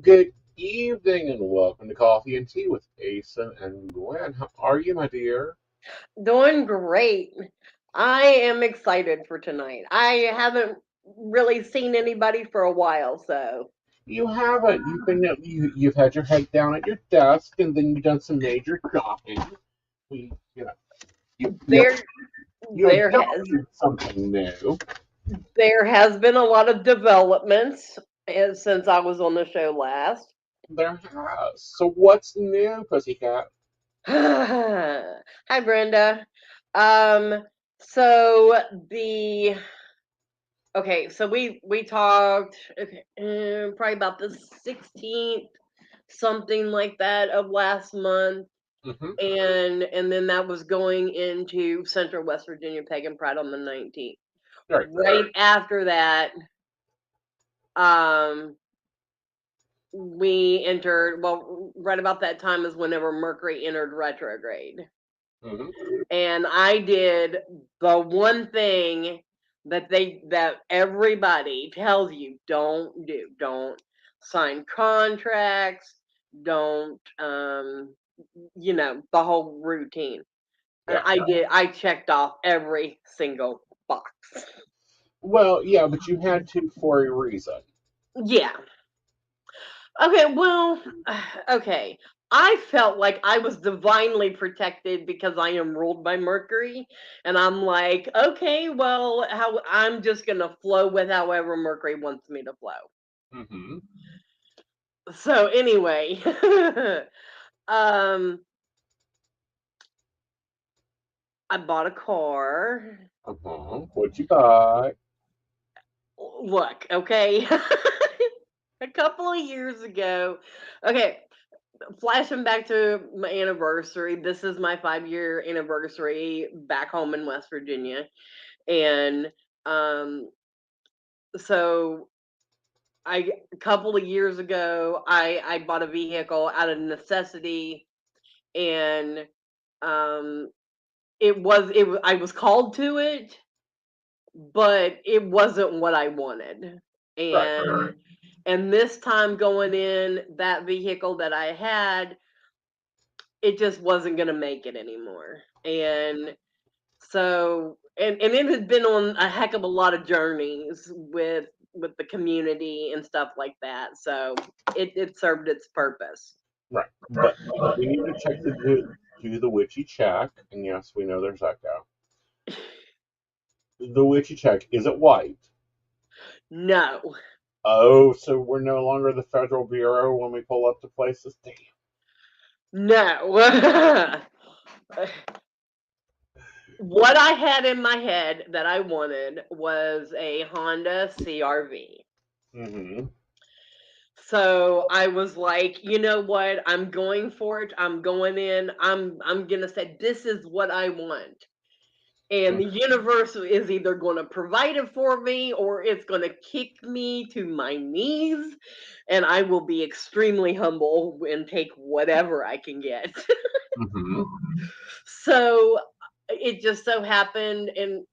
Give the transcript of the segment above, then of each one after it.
Good evening and welcome to Coffee and Tea with Aeson and Gwen. How are you, my dear? Doing great. I am excited for tonight. I haven't really seen anybody for a while, so You haven't. You've had your head down at your desk, and then you've done some major shopping. We, you know, you there you there has adopted something new. there has been a lot of developments since I was on the show last. There has. So what's new, Pussycat? Hi Brenda. Um so the so we talked probably about the 16th, something like that, of last month. Mm-hmm. And then that was going into Central West Virginia Pagan Pride on the 19th. Right. Right after that, um, we entered. Well, right about that time is whenever Mercury entered retrograde, Mm-hmm. and I did the one thing that everybody tells you don't do. Don't sign contracts. Don't the whole routine. And Yeah. I did. I checked off every single box. Well, yeah, but you had to for a reason. Yeah. Okay. Well. Okay. I felt like I was divinely protected because I am ruled by Mercury, and I'm like, okay, well, how I'm just gonna flow with however Mercury wants me to flow. Mm-hmm. So anyway, um, I bought a car. Uh-huh. What'd you buy? Look, okay. A couple of years ago. Okay, flashing back to my anniversary. This is my 5-year anniversary back home in West Virginia. And um so a couple of years ago I bought a vehicle out of necessity, and um I was called to it, but it wasn't what I wanted. Right. And this time going in that vehicle that I had, it just wasn't going to make it anymore. And so and it had been on a heck of a lot of journeys with the community and stuff like that. So it served its purpose. Right. But we need to do the witchy check, and yes, we know there's echo. The witchy check, is it white? No. Oh, so we're no longer the Federal Bureau when we pull up to places? Damn. No. What I had in my head that I wanted was a Honda CRV. Mm-hmm. So I was like, you know what? I'm going for it. I'm going in. I'm gonna say this is what I want. And the universe is either gonna provide it for me or it's gonna kick me to my knees, and I will be extremely humble and take whatever I can get. Mm-hmm. So it just so happened, and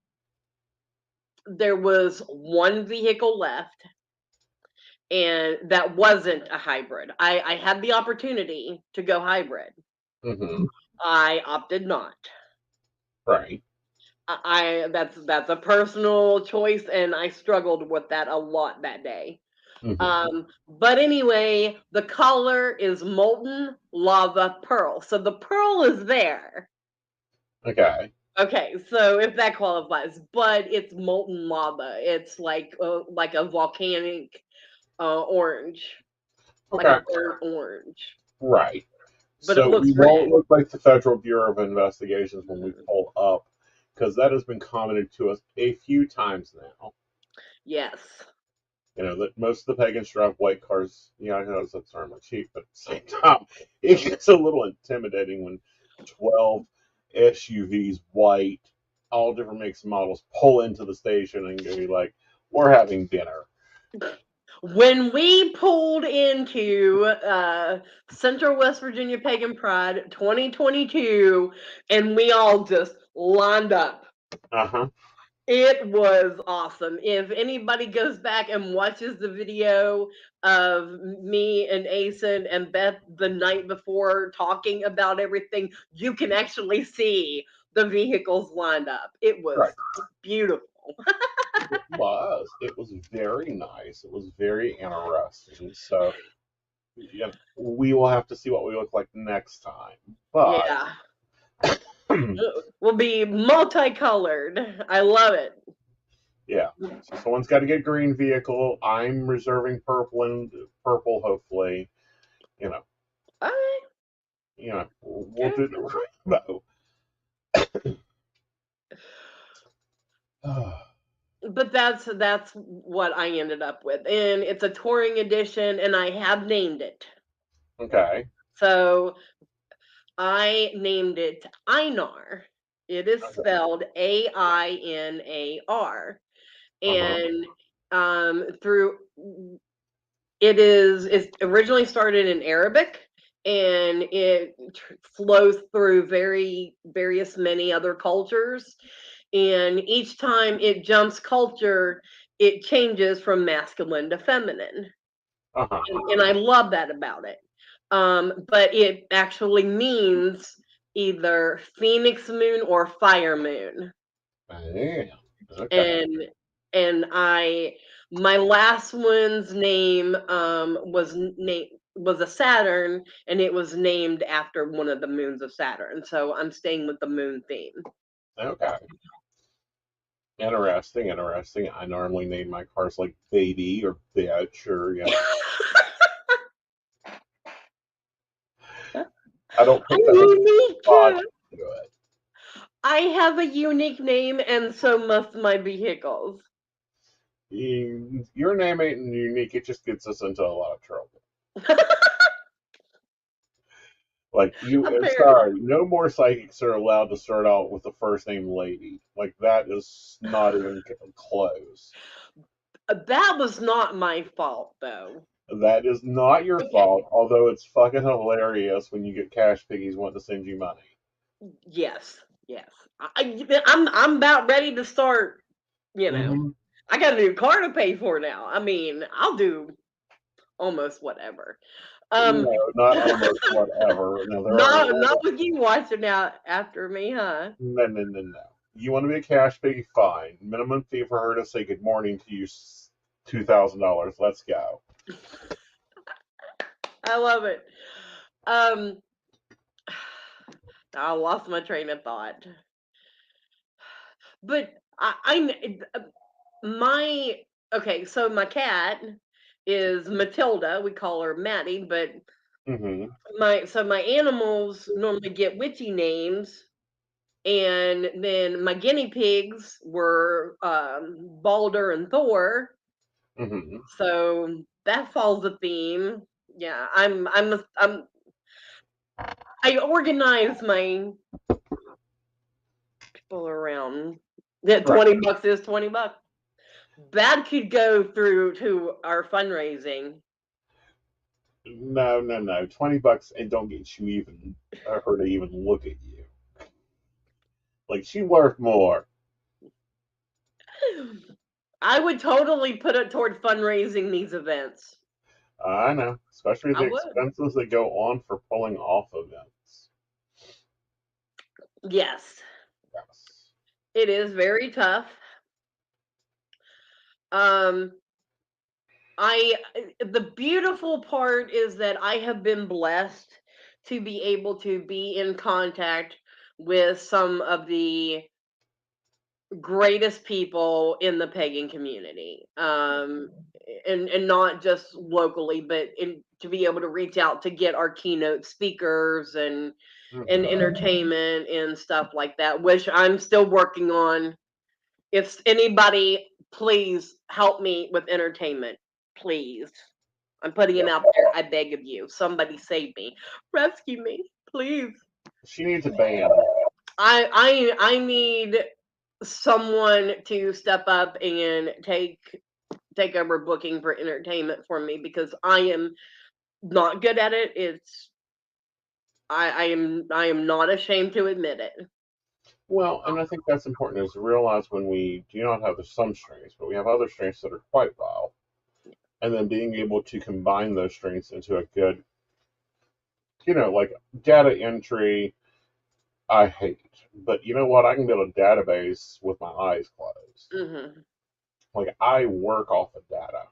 there was one vehicle left, and that wasn't a hybrid. I had the opportunity to go hybrid. Mm-hmm. I opted not. Right. That's a personal choice, and I struggled with that a lot that day. Mm-hmm. But anyway, the color is molten lava pearl, so the pearl is there. Okay. Okay, so if that qualifies, but it's molten lava. It's like a volcanic orange, like a Okay. burnt orange, Right. but it So looks we red. won't look like the Federal Bureau of Investigations when we pull up, because that has been commented to us a few times now. Yes. You know, that most of the pagans drive white cars. Yeah, I know that's not cheap, but at the same time, it gets a little intimidating when 12 SUVs, white, all different makes and models, pull into the station and go like, "We're having dinner." When we pulled into Central West Virginia Pagan Pride 2022, and we all just lined up. Uh huh. It was awesome. If anybody goes back and watches the video of me and Aeson and Beth the night before talking about everything, you can actually see the vehicles lined up. It was Right. beautiful. It was. It was very nice. It was very interesting. So, yeah, we will have to see what we look like next time. But Yeah. Will be multicolored. I love it. yeah, so someone's got to get green vehicle. I'm reserving purple and purple. Hopefully, you know, All right. we'll Okay. do the rainbow. But that's what I ended up with. And it's a touring edition and I have named it. Okay. So I named it Einar. It is Okay. spelled Ainar. Uh-huh. And through it's originally started in Arabic and it flows through various many other cultures, and each time it jumps culture it changes from masculine to feminine, Uh-huh. and I love that about it. But it actually means either phoenix moon or fire moon, Damn. Okay. and I my last one's name was a Saturn, and it was named after one of the moons of Saturn. So I'm staying with the moon theme. Okay. Interesting. Interesting. I normally name my cars like baby or bitch or I don't put I'm that much thought unique. into it. I have a unique name, and so must my vehicles. Your name ain't unique. It just gets us into a lot of trouble. Like Apparently, sorry, no more psychics are allowed to start out with the first name Lady. Like that is not even close. that was not my fault, though. That is not your Okay. fault. Although it's fucking hilarious when you get cash piggies wanting to send you money. Yes. Yes. I'm about ready to start. You know, Hmm. I got a new car to pay for now. I mean, I'll do almost whatever. Um, No, not almost whatever. No, there are a lot not of with you watching out after me, huh? no. You want to be a cash piggy? Fine. Minimum fee for her to say good morning to you, $2,000. Let's go. I love it. Um, I lost my train of thought, but my okay. So my cat is Matilda. We call her Maddie, but Hmm. my animals normally get witchy names, and then my guinea pigs were Balder and Thor. Hmm. So that falls a theme. Yeah, I organize my people around. That Right. $20 is $20. That could go through to our fundraising. No. $20 and don't get you even her to even look at you. Like she worth more. I would totally put it toward fundraising these events. I know, especially I the would. expenses that go on for pulling off events. Yes, Yes. it is very tough. Um, the beautiful part is that I have been blessed to be able to be in contact with some of the greatest people in the pagan community. And not just locally, but to be able to reach out to get our keynote speakers and Hmm. entertainment and stuff like that, which I'm still working on. If anybody, please help me with entertainment, please. I'm putting it Yeah. out there. I beg of you. Somebody save me. Rescue me, please. She needs a band. I need someone to step up and take over booking for entertainment for me because I am not good at it. I am not ashamed to admit it. Well, and I think that's important is to realize when we do not have the some strengths, but we have other strengths that are quite well, and then being able to combine those strengths into a good, like data entry, I hate. But you know what? I can build a database with my eyes closed. Hmm. Like I work off of data.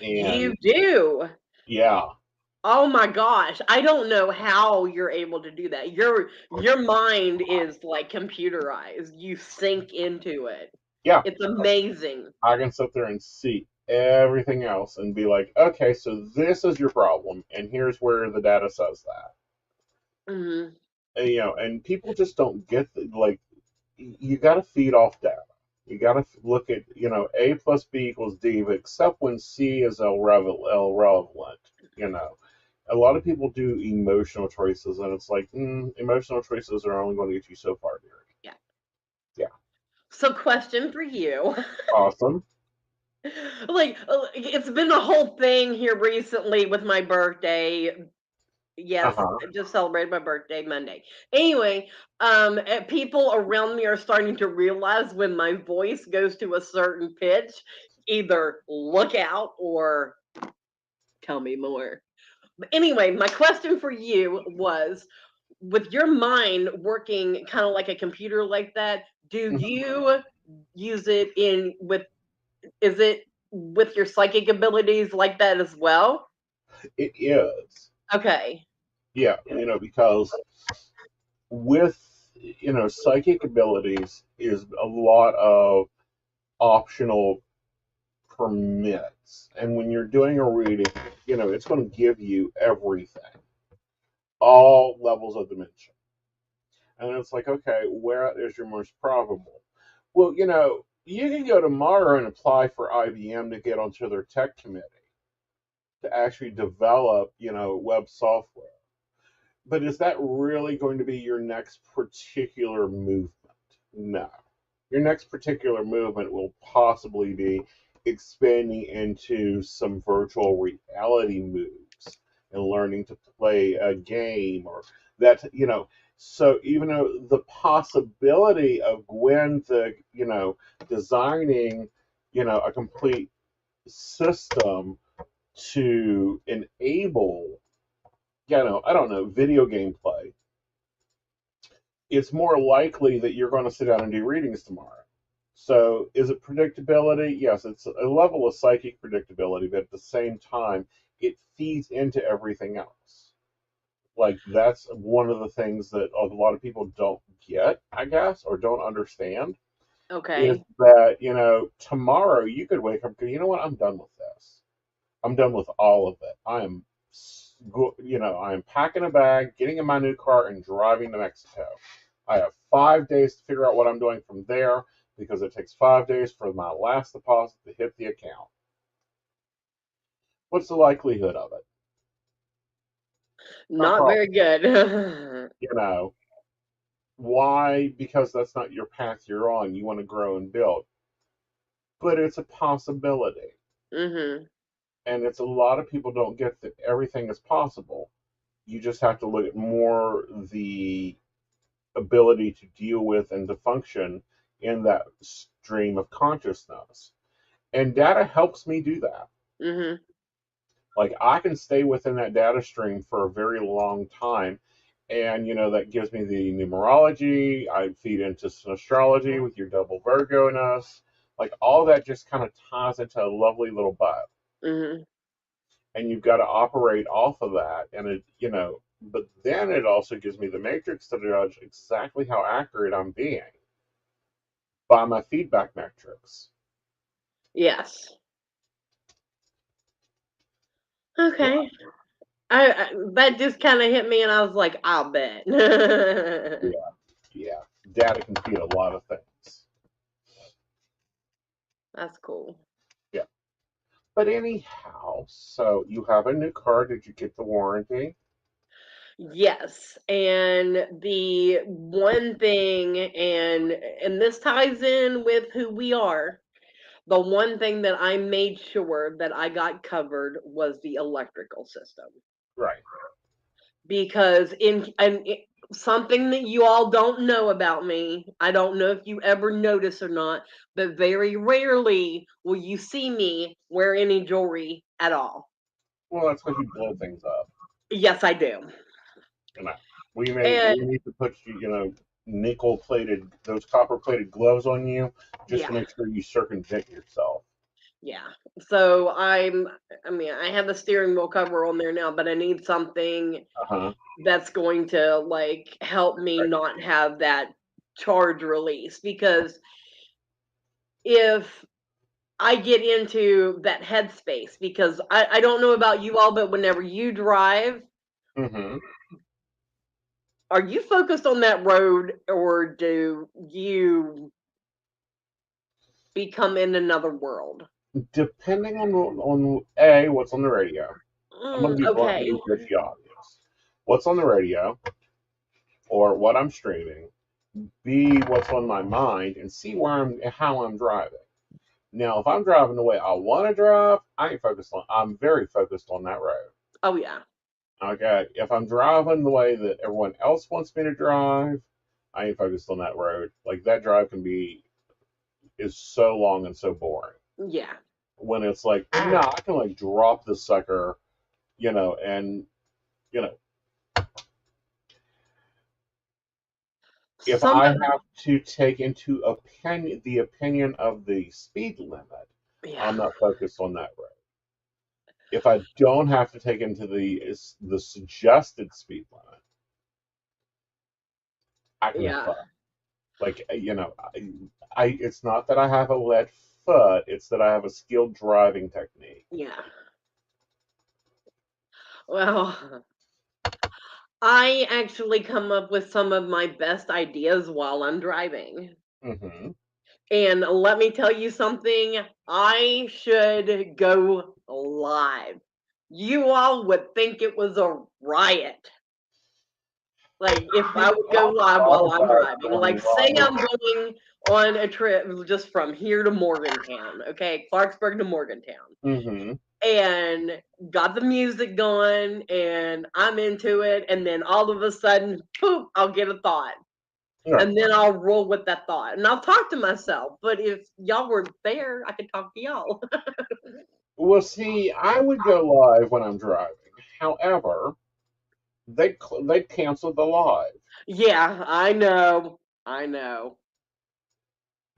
You And do. yeah, Oh my gosh, I don't know how you're able to do that. Your mind is like computerized. You sink into it. yeah, It's amazing. I can sit there and see everything else and be like, okay, so this is your problem, and here's where the data says that. Hmm. And people just don't get like you got to feed off data. You got to look at A plus B equals D, but except when C is irrelevant. You know, a lot of people do emotional choices, and it's like emotional choices are only going to get you so far, dear. Yeah. Yeah, So, question for you. awesome. Like, it's been a whole thing here recently with my birthday. Uh Yes, huh. I just celebrated my birthday Monday. Anyway, people around me are starting to realize when my voice goes to a certain pitch, either look out or tell me more. But anyway, my question for you was, with your mind working kind of like a computer like that, do you use it in with is it with your psychic abilities like that as well? It is. Okay. Yeah, because with psychic abilities is a lot of optional permits. And when you're doing a reading, it's going to give you everything, all levels of dimension. And it's like, okay, where is your most probable? Well, you can go tomorrow and apply for IBM to get onto their tech committee to actually develop, web software. But is that really going to be your next particular movement? No. Your next particular movement will possibly be expanding into some virtual reality moves and learning to play a game or that, so even though the possibility of Gwen designing, a complete system to enable, I don't know, video game play, it's more likely that you're going to sit down and do readings tomorrow. So, is it predictability? Yes, it's a level of psychic predictability, but at the same time, it feeds into everything else. Like, that's one of the things that a lot of people don't get, I guess, or don't understand is Okay. that, tomorrow you could wake up and go, you know what, I'm done with this. I'm done with all of it. I am packing a bag, getting in my new car, and driving to Mexico. I have 5 days to figure out what I'm doing from there because it takes 5 days for my last deposit to hit the account. What's the likelihood of it? Not Not probably. very good. You know why? Because that's not your path you're on. You want to grow and build, but it's a possibility, Mhm. and it's a lot of people don't get that everything is possible. You just have to look at more the ability to deal with and to function in that stream of consciousness. And data helps me do that. Mhm. Like I can stay within that data stream for a very long time. And that gives me the numerology. I feed into some astrology with your double Virgo ness. Like all that just kind of ties into a lovely little bow. Mhm. And you've got to operate off of that. And but then it also gives me the matrix to judge exactly how accurate I'm being by my feedback metrics. Yes. Yeah, Okay. I that just kind of hit me, and I was like, I'll bet. yeah, yeah. Data can feed a lot of things. That's cool. Yeah. But anyhow, so you have a new car. Did you get the warranty? Yes, and the one thing, and this ties in with who we are. The one thing that I made sure that I got covered was the electrical system. Right. Because something that you all don't know about me. I don't know if you ever notice or not, but very rarely will you see me wear any jewelry at all. Well, that's because you blow things up. Yes, I do. You know, And we need to put nickel plated, those copper plated gloves on you, just to yeah, make sure you circumvent yourself. yeah. So I mean, I have the steering wheel cover on there now, but I need something Uh huh. that's going to like help me Right. not have that charge release, because if I get into that headspace, because I don't know about you all, but whenever you drive, Mm-hmm. are you focused on that road, or do you become in another world? Depending on a what's on the radio, I'm going to be Okay. bluntly pretty obvious. What's on the radio, or what I'm streaming. B, what's on my mind, and C, how I'm driving. Now, if I'm driving the way I want to drive, I ain't focused on. I'm very focused on that road. Oh yeah. Okay, if I'm driving the way that everyone else wants me to drive, I ain't focused on that road. Like that drive is so long and so boring. Yeah. When it's like, no, I can like drop the sucker, and you know, if Some I of have to take into the opinion of the speed limit, yeah. I'm not focused on that road. If I don't have to take into the suggested speed limit, I can have Yeah. fun. Like it's not that I have a lead foot; it's that I have a skilled driving technique. Yeah. Well, I actually come up with some of my best ideas while I'm driving. Hmm. And let me tell you something, I should go live. You all would think it was a riot. Like if I would go live while Thought I'm about driving. going Like say live. I'm going on a trip just from here to Morgantown, okay? Clarksburg to Morgantown. Hmm. And got the music going and I'm into it, and then all of a sudden, poof, I'll get a thought. Yeah. And then I'll roll with that thought. And I'll talk to myself. But if y'all were there, I could talk to y'all. Well, see, I would go live when I'm driving. However, they canceled the live. Yeah, I know. I know.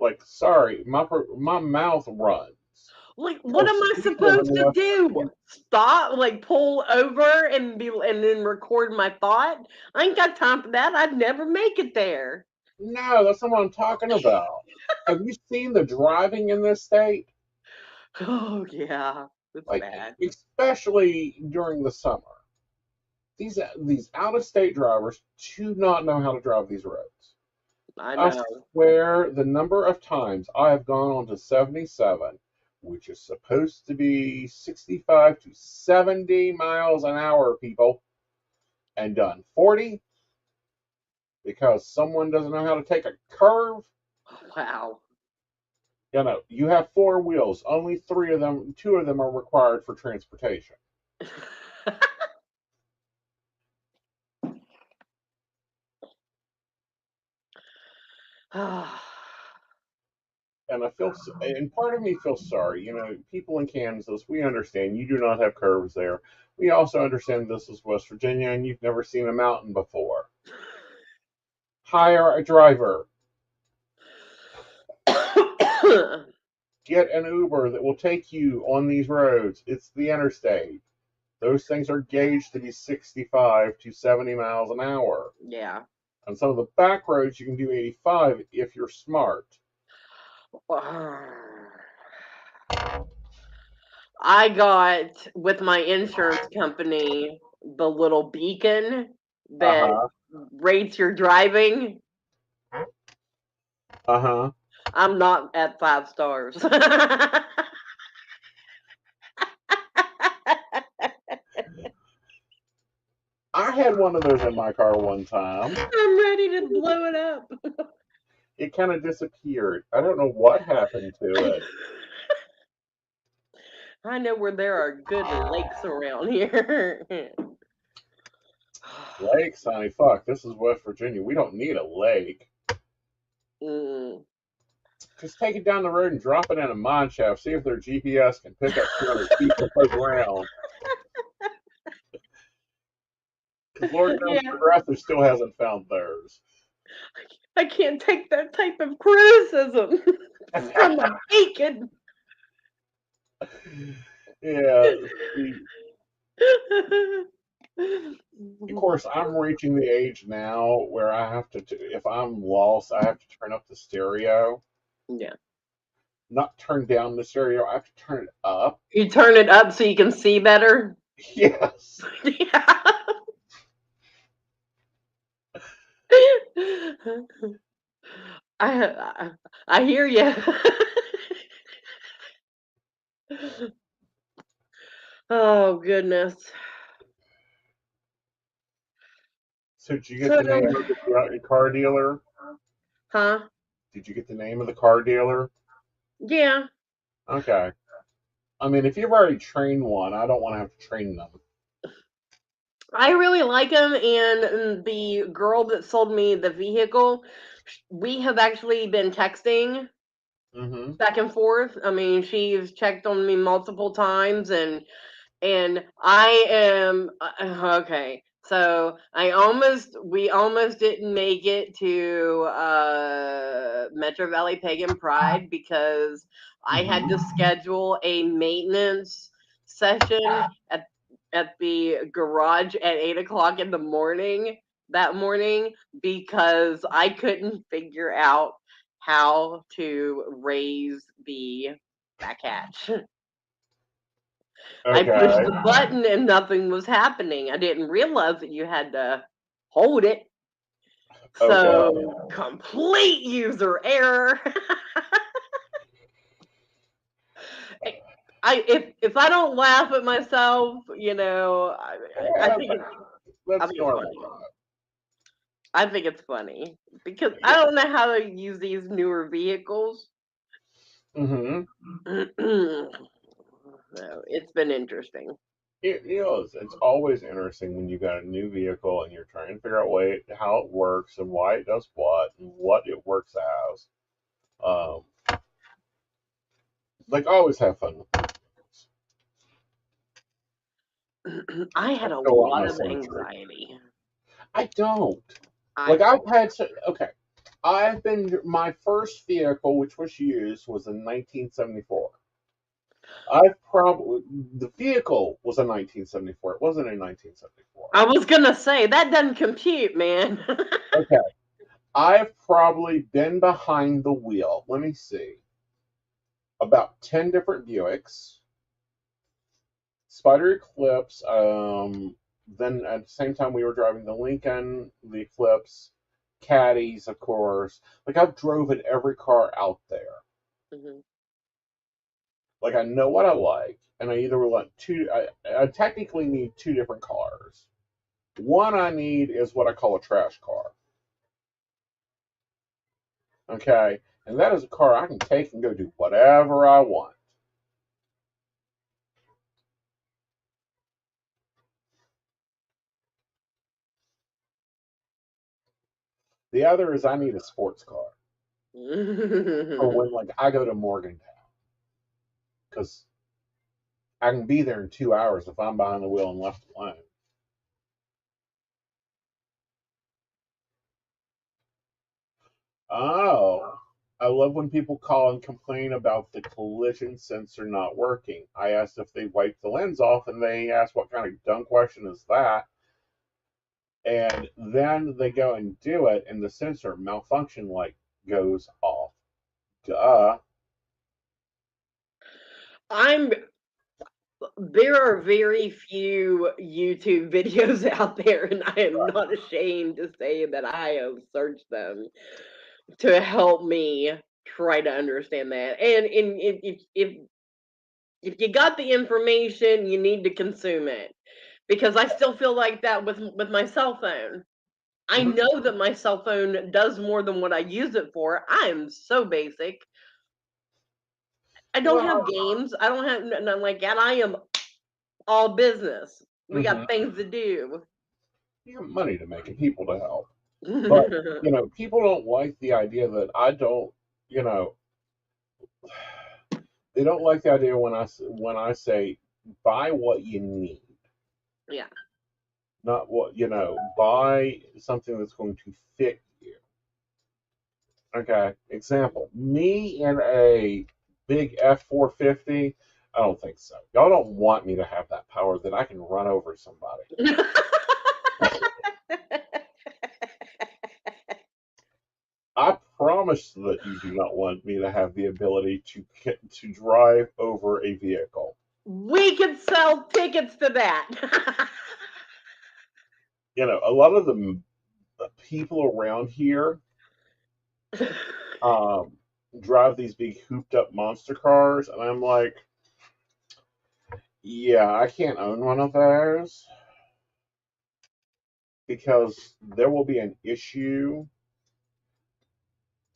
Like, sorry, my mouth runs. Like, what Of am I speed supposed living to with do? Stop, like pull over and then record my thought? I ain't got time for that. I'd never make it there. no, that's not what I'm talking about. Have you seen the driving in this state? Oh yeah, it's Like, bad. especially during the summer. These out of state drivers do not know how to drive these roads. I I know. swear the number of times I have gone on to 77, which is supposed to be 65 to 70 miles an hour, people, and done 40 because someone doesn't know how to take a curve. Wow. You have four wheels, only two of them are required for transportation. And part of me feels sorry. People in Kansas, we understand you do not have curves there. We also understand this is West Virginia and you've never seen a mountain before. Hire a driver. Get an Uber that will take you on these roads. It's the interstate. Those things are gauged to be 65 to 70 miles an hour. Yeah. On some of the back roads, you can do 85 if you're smart. I got with my insurance company the little beacon Uh that huh. rates your driving. Uh huh. I'm not at 5 stars. I had one of those in my car one time. I'm ready to blow it up. It kind of disappeared. I don't know what happened to it. I know where there are good lakes around here. Lakes, honey, fuck. This is West Virginia. We don't need a lake. Mm. Just take it down the road and drop it in a mine shaft. See if their GPS can pick up 200 feet below ground. Because Lord knows Yeah, Progressive still hasn't found theirs. I can't take that type of criticism from a beacon. Yeah. See, of course, I'm reaching the age now where I have to, if I'm lost, I have to turn up the stereo. Yeah. Not turn down the stereo, I have to turn it up. You turn it up so you can see better. Yes. Yeah. I I hear you. Oh goodness. So, did you get So, the name of the car dealer? huh? Did you get the name of the car dealer? Yeah. Okay. I mean, if you've already trained one, I don't want to have to train them. I really like him, and the girl that sold me the vehicle, we have actually been texting Mm-hmm. back and forth. I mean, she's checked on me multiple times, and I am okay. So we almost didn't make it to Metro Valley Pagan Pride because I had to Mm-hmm. schedule a maintenance session at the garage at 8 o'clock in the morning that morning because I couldn't figure out how to raise the back hatch. I pushed Okay. the button and nothing was happening. I didn't realize that you had to hold it. Okay. So complete user error. If I don't laugh at myself, I Yeah, think I that's think it's normal. funny. I think it's funny because I don't know how to use these newer vehicles. Mm-hmm. So it's been interesting. It is. It's always interesting when you got a new vehicle and you're trying to figure out how it works and why it does what and what it works as. Um, like, I always have fun with it. I I had a fill out lot my of century. anxiety. I don't. I Like, I've had to, okay. My first vehicle, which was used, was in 1974. The vehicle was in 1974. It wasn't in 1974. I was gonna say that doesn't compute, man. Okay. I've probably been behind the wheel. Let me see. About 10 different Buicks, Spider Eclipse. Then at the same time, we were driving the Lincoln, the Eclipse, Caddies, of course. Like, I've driven every car out there. Mhm. Like, I know what I like, and I either want I technically need two different cars. One I need is what I call a trash car. Okay? And that is a car I can take and go do whatever I want. The other is I need a sports car for when, like, I go to Morgantown because I can be there in 2 hours if I'm behind the wheel and left alone. Oh, I love when people call and complain about the collision sensor not working. I asked if they wiped the lens off, and they asked what kind of dumb question is that. And then they go and do it, and the sensor malfunction light goes off. Duh. I'm There are very few YouTube videos out there, and I am not ashamed to say that I have searched them to help me try to understand that. And if you got the information, you need to consume it because I still feel like that with my cell phone. I Mhm. know that my cell phone does more than what I use it for. I am so basic. I don't have Well, games. I don't have nothing like that. I am all business. We got mhm. things to do. You have money to make and people to help. But people don't like the idea that I don't. You know, they don't like the idea when I say buy what you need, Yeah. not what buy something that's going to fit you. Okay, example: me in a big F-450. I don't think so. Y'all don't want me to have that power that I can run over somebody. I promise that you do not want me to have the ability to drive over a vehicle. We could sell tickets to that. A lot of the people around here um, drive these big hooped up monster cars, and I'm like, yeah, I can't own one of those because there will be an issue,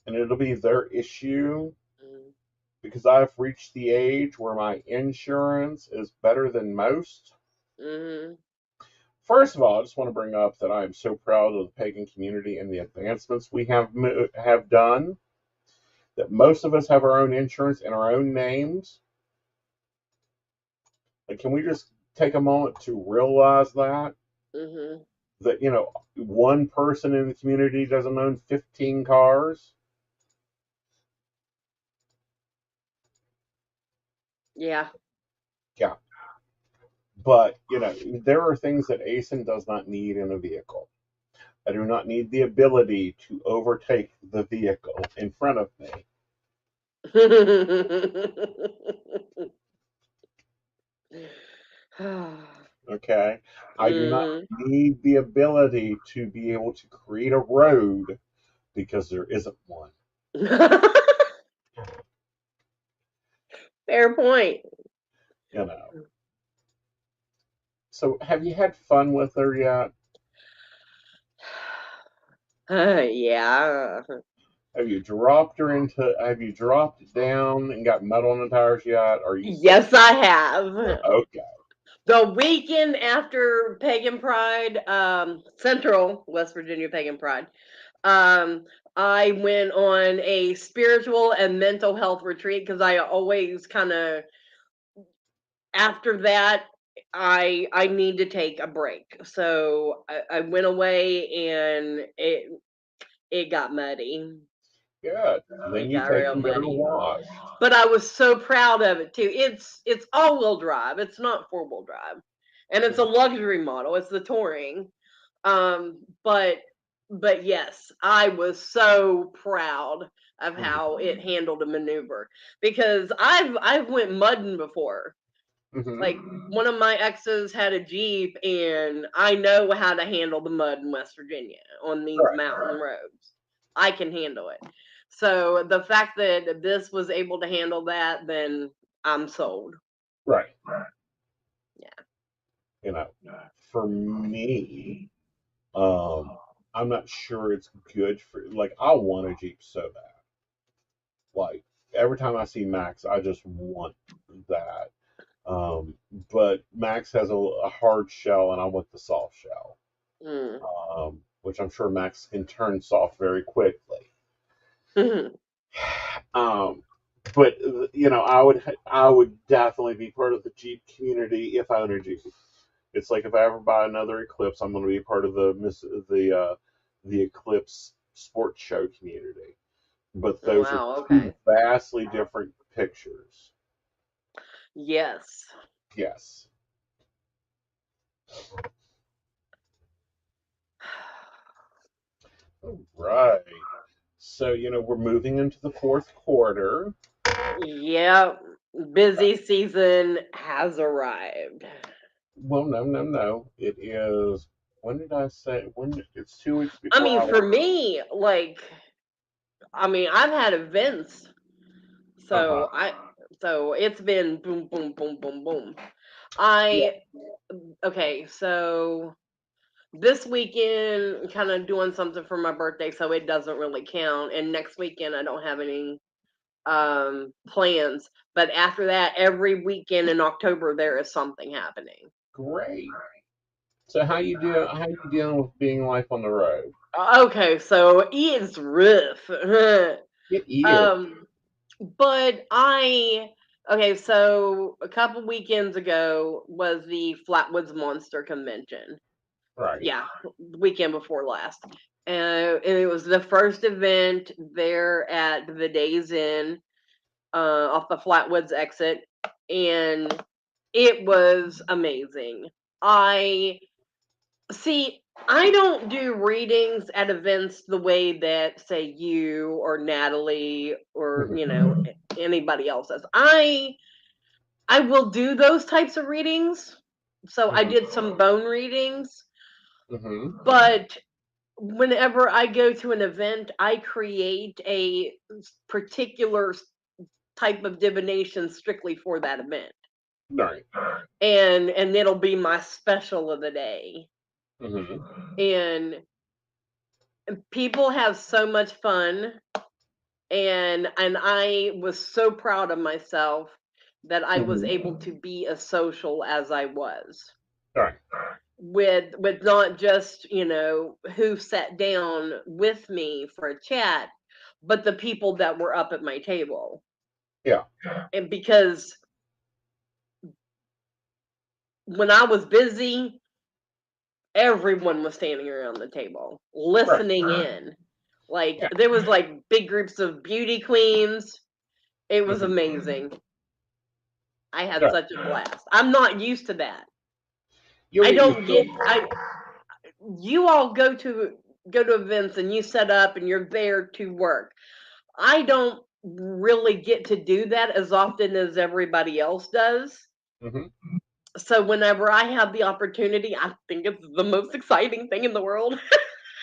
and it'll be their issue because I've reached the age where my insurance is better than most. Mm-hmm. First of all, I just want to bring up that I am so proud of the pagan community and the advancements we have done. That most of us have our own insurance in our own names. Like, can we just take a moment to realize that Mm-hmm. that one person in the community doesn't own 15 cars? Yeah. Yeah, but there are things that Aeson does not need in a vehicle. I do not need the ability to overtake the vehicle in front of me. Okay, I do not Mm-hmm. need the ability to be able to create a road because there isn't one. Fair point. You know. So, have you had fun with her yet? Yeah. Have you dropped her into? Have you dropped down and got metal on the tires yet? Or are you still Yes, I have. okay? The weekend after Pagan Pride, Central West Virginia Pagan Pride, um, I went on a spiritual and mental health retreat because I always kind of after that I need to take a break. So I went away and it got muddy. Good. Then It you got take real and get her muddy. washed. But I was so proud of it too. It's all-wheel drive. It's not four-wheel drive. And it's a luxury model. It's the Touring. But yes, I was so proud of how it handled a maneuver because I've went mudding before. Mm-hmm. Like one of my exes had a Jeep and I know how to handle the mud in West Virginia on these Right. mountain roads. I can handle it. So the fact that this was able to handle that, then I'm sold. Right. Yeah. You know, for me, um, I'm not sure it's good for. Like, I want a Jeep so bad. Like, every time I see Max, I just want that. Um, but Max has a hard shell, and I want the soft shell, Mm. which I'm sure Max can turn soft very quickly. Um, but I would definitely be part of the Jeep community if I own a Jeep. It's like if I ever buy another Eclipse, I'm going to be part of the Eclipse sports show community. But those are Wow, two okay. vastly different pictures. Yes. Yes. All right. So we're moving into the fourth quarter. Yep. Busy season has arrived. Well, no, no, no. It is. When did I say? When it's 2 weeks I before mean, I. for me, like, I mean, I've had events, Uh huh. so it's been boom, boom, boom, boom, boom. Yeah. I okay, so this weekend kind of doing something for my birthday, so it doesn't really count. And next weekend I don't have any plans, but after that, every weekend in October there is something happening. Great. So how you dealing with being life on the road? Okay, so it's rough. It is. um, but okay, so a couple weekends ago was the Flatwoods Monster Convention. Right. Yeah, weekend before last. And it was the first event there at the Days Inn, off the Flatwoods exit, and it was amazing. I See, I don't do readings at events the way that, say, you or Natalie or, Hmm. anybody else does. I will do those types of readings. So I Hmm. did some bone readings, Hmm. but whenever I go to an event, I create a particular type of divination strictly for that event. Right. And it'll be my special of the day. Hmm. And people have so much fun, and I was so proud of myself that I was Hmm. able to be as social as I was, Right. with not just, who sat down with me for a chat, but the people that were up at my table. Yeah. And because when I was busy, everyone was standing around the table Right. listening in. Like Yeah. there was like big groups of beauty queens. It was Hmm. amazing. I had Yeah. such a blast. I'm not used to that. I You don't get feel. I You all go to events and you set up and you're there to work. I don't really get to do that as often as everybody else does. Hmm. So whenever I have the opportunity, I think it's the most exciting thing in the world.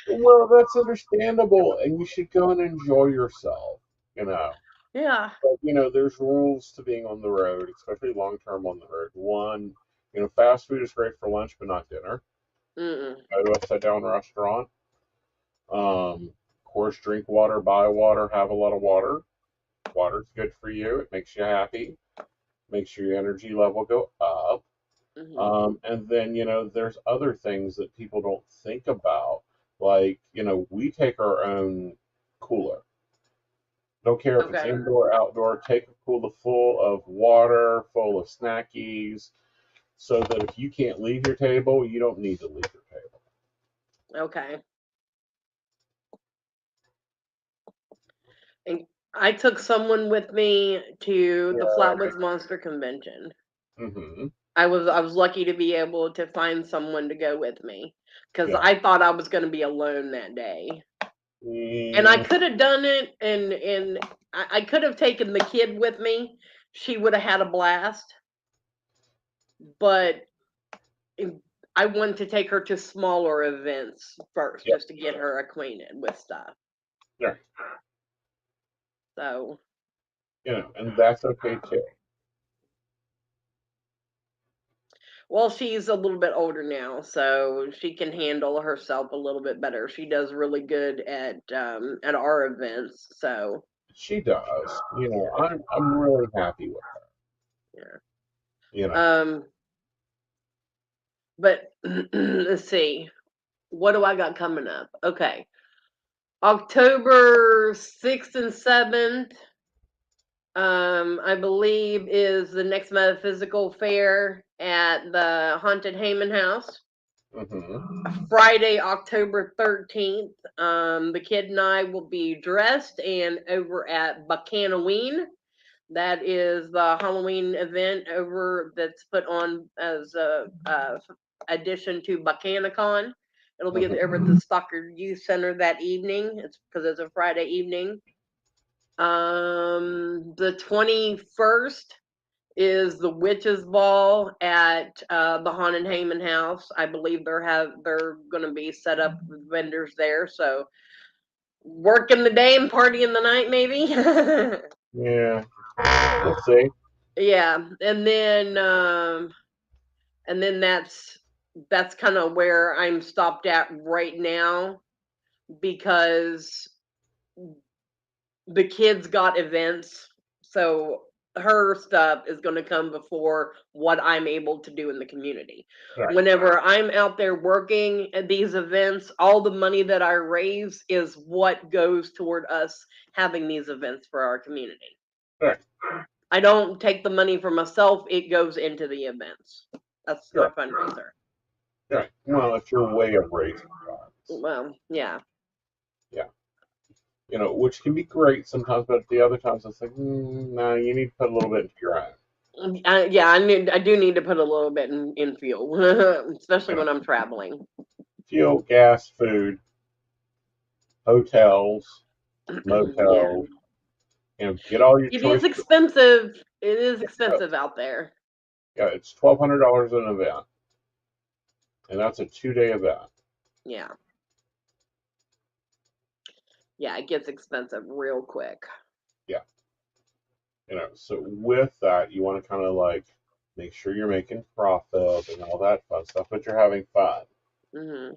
Well, that's understandable, and you should go and enjoy yourself. You know. Yeah. But there's rules to being on the road, especially long term on the road. One, fast food is great for lunch, but not dinner. Mm-mm. Go to a sit down restaurant. Of course, drink water, buy water, have a lot of water. Water's good for you. It makes you happy, makes your energy level go up. Hmm. And then, there's other things that people don't think about. Like, we take our own cooler. Don't care if it's Okay. indoor, outdoor, take a cooler full of water, full of snackies, so that if you can't leave your table, you don't need to leave your table. Okay. And I took someone with me to the Yeah. Flatwoods Monster Convention. Mm-hmm. I was lucky to be able to find someone to go with me because Yeah. I thought I was going to be alone that day, and I Yeah. could have done it, and I could have taken the kid with me. She would have had a blast, but I wanted to take her to smaller events first, Yeah. just to get her acquainted with stuff. Yeah. So, And that's okay too. well, she's a little bit older now, so she can handle herself a little bit better. She does really good at our events, so She does. I'm really happy with her. yeah. You know. Um, but let's see, what do I got coming up? Okay, October 6th and 7th. I believe is the next metaphysical fair at the Haunted Heyman House. Mm-hmm. Friday, October 13th, the kid and I will be dressed and over at Buchanaween. That is the Halloween event over that's put on as a addition to Buchanacon. It'll be over at Mm-hmm. the Stockard Youth Center that evening. It's because it's a Friday evening. The 21st is the witches ball at the Haunted Heyman House. I believe they're going to be set up with vendors there. So working the day and partying the night, maybe. Yeah. We'll see. Yeah, and then that's kind of where I'm stopped at right now because the kids got events. So her stuff is going to come before what I'm able to do in the community. Right. Whenever I'm out there working at these events, all the money that I raise is what goes toward us having these events for our community. Right. I don't take the money for myself, it goes into the events. That's my Sure. fundraiser. Right. Well, it's your way of raising funds. Well, yeah. Yeah. Which can be great sometimes, but the other times it's like, no, you need to put a little bit into your own. Yeah, I do need to put a little bit in fuel, especially You know, when I'm traveling. fuel, gas, food, hotels, Yeah. motels. Get all your It is choice. expensive. It is expensive out there. Yeah, it's $1,200 an event, and that's a 2-day event. Yeah. Yeah, it gets expensive real quick. Yeah. So with that, you want to kind of like make sure you're making profit and all that fun stuff, but you're having fun. Hmm.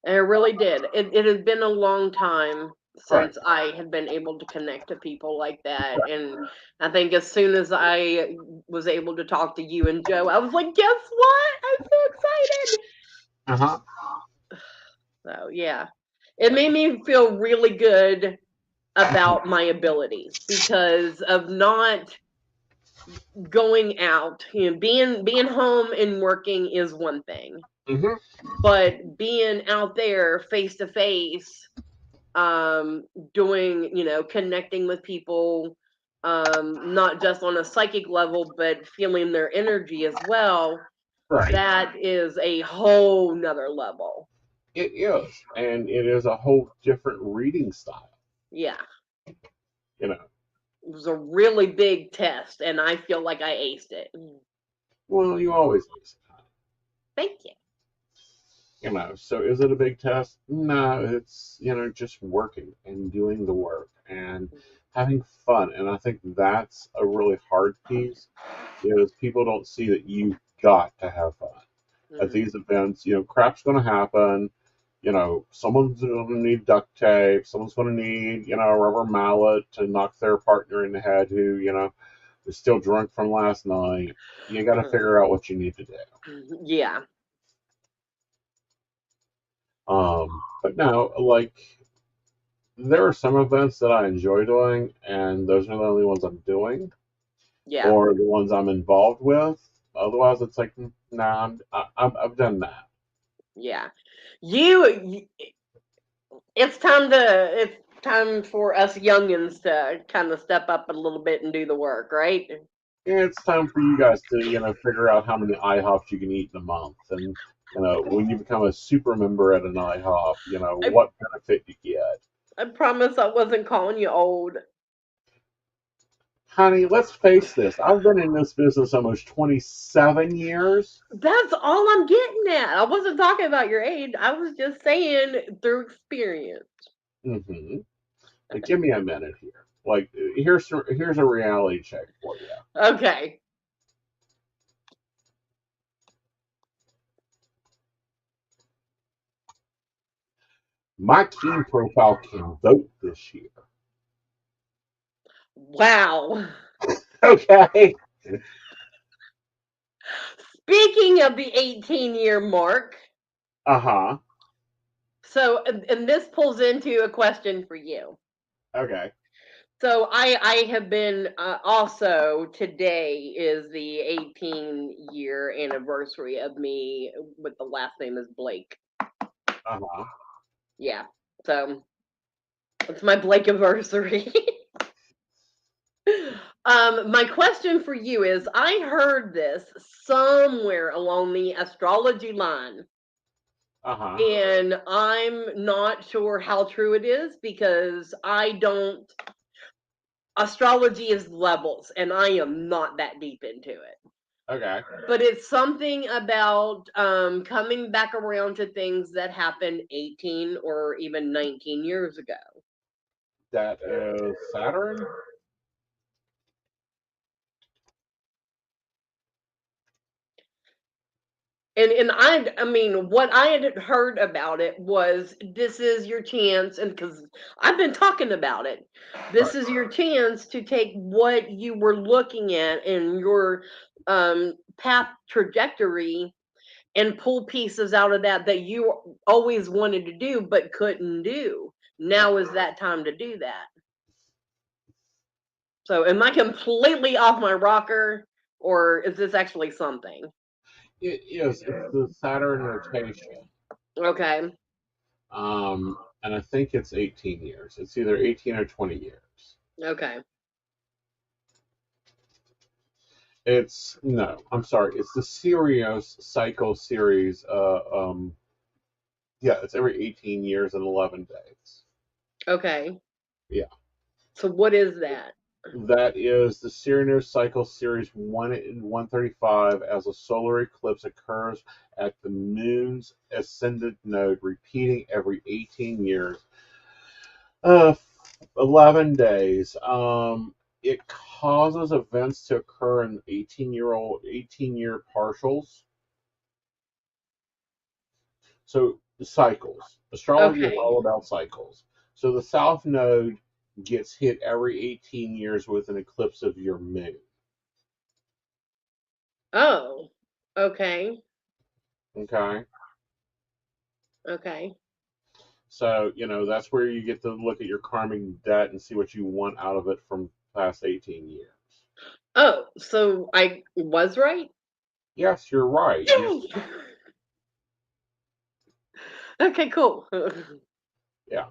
And it really did. It has been a long time Right. since I had been able to connect to people like that. And I think as soon as I was able to talk to you and Joe, I was like, guess what? I'm so excited. Uh huh. So, yeah, it made me feel really good about my abilities because of not going out. Being home and working is one thing, Mm-hmm. but being out there face to face, doing, connecting with people, not just on a psychic level but feeling their energy as well, Right. that is a whole nother level. It is, and it is a whole different reading style. Yeah, You know. it was a really big test and I feel like I aced it. Well, you always use it. Thank you. So is it a big test? No, it's, just working and doing the work and having fun. And I think that's a really hard piece is people don't see that you've got to have fun at Hmm. these events. Crap's going to happen. Someone's going to need duct tape. Someone's going to need, a rubber mallet to knock their partner in the head who, is still drunk from last night. You got to figure out what you need to do. Yeah. But no, like there are some events that I enjoy doing, and those are the only ones I'm doing, Yeah. or the ones I'm involved with. Otherwise, it's like, nah, I've done that. Yeah. You it's time for us youngins to kind of step up a little bit and do the work, right? And it's time for you guys to, figure out how many IHOPs you can eat in a month, and when you become a super member at an IHOP, I what benefit you get. I promise I wasn't calling you old. Honey, let's face this. I've been in this business almost 27 years. That's all I'm getting at. I wasn't talking about your age. I was just saying through experience. Hmm. Like, give me a minute here. Like, here's a reality check for you. Okay. My Keen profile can vote this year. Wow. Okay. Speaking of the 18-year mark, Uh huh. so and this pulls into a question for you. Okay. So I have been, also today is the 18-year anniversary of me with the last name is Blake. Uh huh. Yeah. So it's my Blake anniversary. My question for you is I heard this somewhere along the astrology line, Uh huh. and I'm not sure how true it is because I don't astrology is levels and I am not that deep into it. Okay. But it's something about coming back around to things that happened 18 or even 19 years ago. That is Saturn. And I mean, what I had heard about it was this is your chance, and because I've been talking about it, this Right. is your chance to take what you were looking at in your path trajectory and pull pieces out of that that you always wanted to do but couldn't do. Now is that time to do that. So, am I completely off my rocker, or is this actually something? It is. It's the Saturn rotation. Okay. And I think it's 18 years. It's either 18 or 20 years. Okay. It's no, I'm sorry. It's the Sirius cycle series. Yeah, it's every 18 years and 11 days. Okay. Yeah, So what is that? that is the Sirius cycle series 135 as a solar eclipse occurs at the moon's ascendant node, repeating every 18 years. Uh, 11 days. It causes events to occur in 18-year partials. So cycles. Astrology is Okay. all about cycles. So the south node gets hit every 18 years with an eclipse of your moon. Oh. Okay. Okay. Okay. So, that's where you get to look at your karmic debt and see what you want out of it from past 18 years. Oh, so I was right? Yes, you're right. Yay! Okay, cool. Yeah.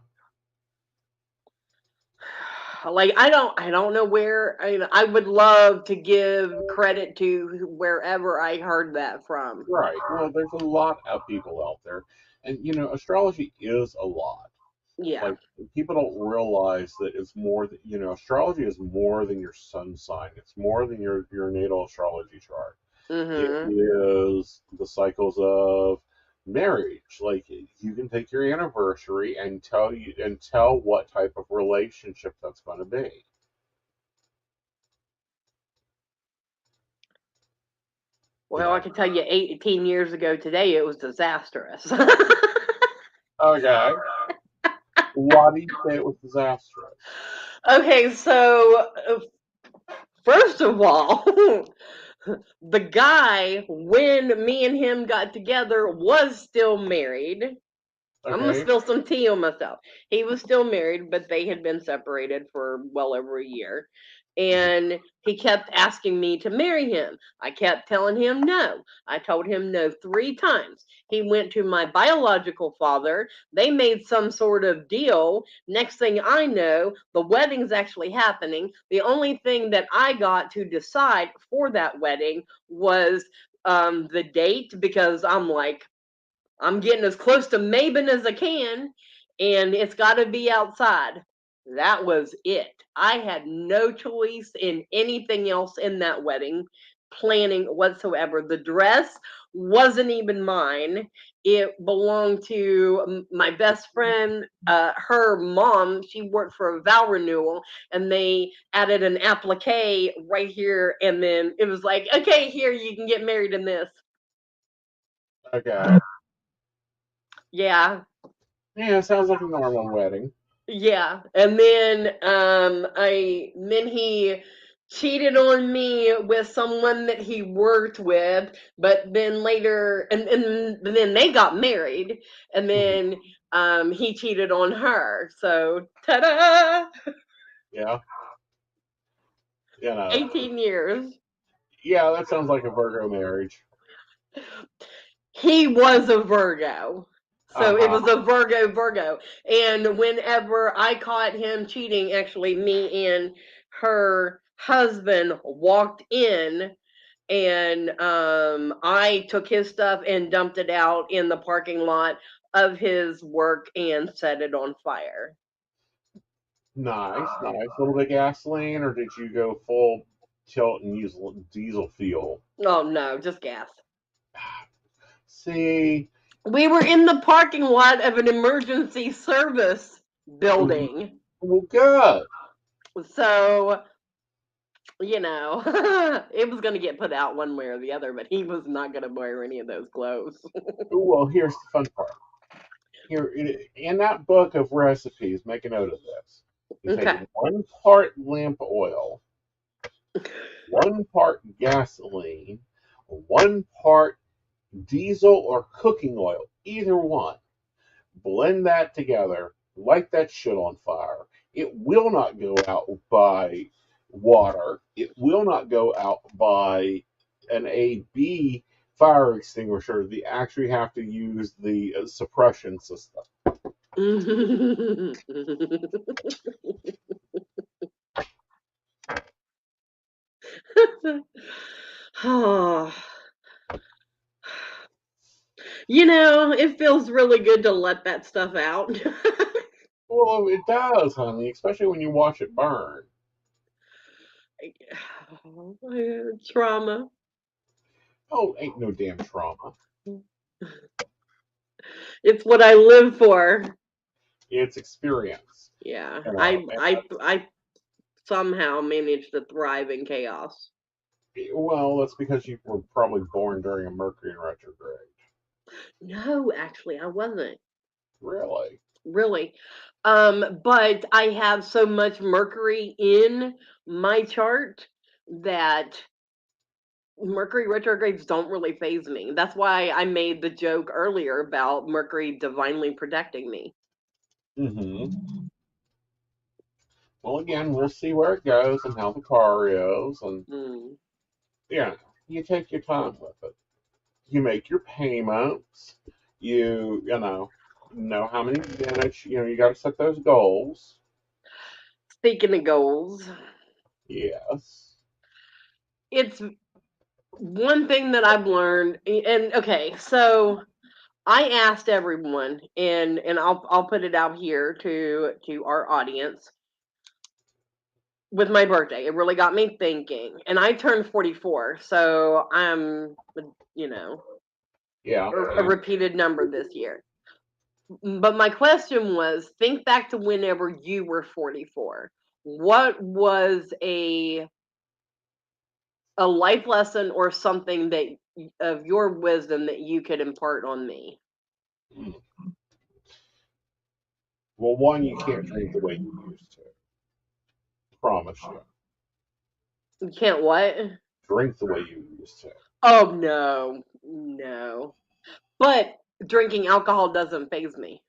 Like I don't know where I would love to give credit to wherever I heard that from. Right. Well, there's a lot of people out there. And, astrology is a lot. Yeah. Like, people don't realize that it's more, astrology is more than your sun sign. It's more than your natal astrology chart. It Mhm. is the cycles of marriage. Like, you can take your anniversary and tell what type of relationship that's going to be. You Well, I know. can tell you 18 years ago today it was disastrous. Okay. Why do you say it was disastrous? Okay, so first of all, the guy, when me and him got together, was still married. I'm gonna Okay. spill some tea on myself. He was still married, but they had been separated for well over a year. And he kept asking me to marry him. I kept telling him no. I told him no 3 times. He went to my biological father. They made some sort of deal. Next thing I know, the wedding's actually happening. The only thing that I got to decide for that wedding was the date, because I'm like, I'm getting as close to Mabon as I can, and it's got to be outside. That was it. I had no choice in anything else in that wedding planning whatsoever. The dress wasn't even mine. It belonged to my best friend, her mom. She worked for a vow renewal, and they added an applique right here. And then it was like, okay, here, you can get married in this. Okay. Yeah. Yeah, sounds like a normal wedding. Yeah, and then he cheated on me with someone that he worked with, but then later and then they got married, and Mhm. then he cheated on her. So ta-da! Yeah. You know. 18 years. Yeah, that sounds like a Virgo marriage. He was a Virgo. Uh So it huh. was a Virgo. And whenever I caught him cheating, actually, me and her husband walked in, and I took his stuff and dumped it out in the parking lot of his work and set it on fire. Nice, nice. A little bit of gasoline, or did you go full tilt and use diesel fuel? Oh no, just gas. See, We were in the parking lot of an emergency service well, building. good. So You know, it was going to get put out one way or the other, but he was not going to wear any of those clothes. Well, here's the fun part. Here in that book of recipes, make a note of this. You take Okay. 1 part lamp oil, 1 part gasoline, 1 part diesel or cooking oil, either one. Blend that together, light that shit on fire. It will not go out by water. It will not go out by an AB fire extinguisher. They actually have to use the suppression system. Oh, it feels really good to let that stuff out. Well, it does, honey, especially when you watch it burn. Trauma. Oh, ain't no damn trauma. It's what I live for. It's experience. Yeah, You know, I somehow managed to thrive in chaos. well, that's because you were probably born during a Mercury in retrograde. No, actually, I wasn't Really? really. But I have so much Mercury in my chart that Mercury retrogrades don't really phase me. That's why I made the joke earlier about Mercury divinely protecting me. Mm-hmm. Well, again, we'll see where it goes and how the car is, and Mm. yeah, you take your time with it. You make your payments. You know how many minutes. You got to set those goals. Speaking of goals, Yes. it's one thing that I've learned. And okay, so I asked everyone, and I'll put it out here to our audience with my birthday. It really got me thinking, and I turned 44, so I'm you know Yeah. a Yeah. repeated number this year. But my question was, think back to whenever you were 44. What was a life lesson or something that of your wisdom that you could impart on me? Mm. Well, one, you can't drink the way you used to. Promise you. You can't what? Drink the way you used to. Oh no, no. But drinking alcohol doesn't phase me.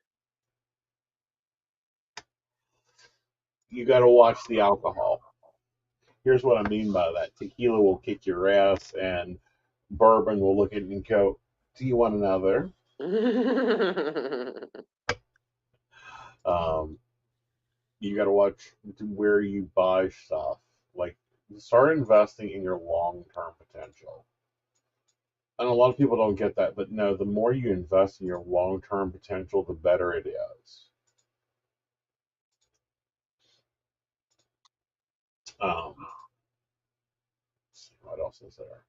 You got to watch the alcohol. Here's what I mean by that. Tequila will kick your ass, and bourbon will look at you and go, "Do you want another?" Um, you got to watch where you buy stuff. Like, start investing in your long-term potential. And a lot of people don't get that, but no, the more you invest in your long-term potential, the better it is. Um, what else is there?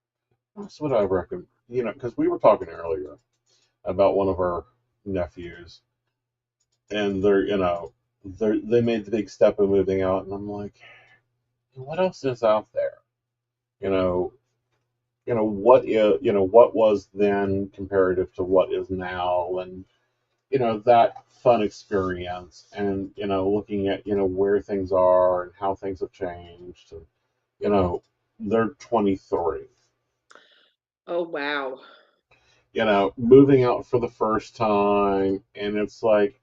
That's what I recommend. Because we were talking earlier about one of our nephews, and they made the big step of moving out, and I'm like, what else is out there? You know, what was then comparative to what is now, and that fun experience, and looking at where things are and how things have changed, and you know they're 23. Oh wow. Moving out for the first time, and it's like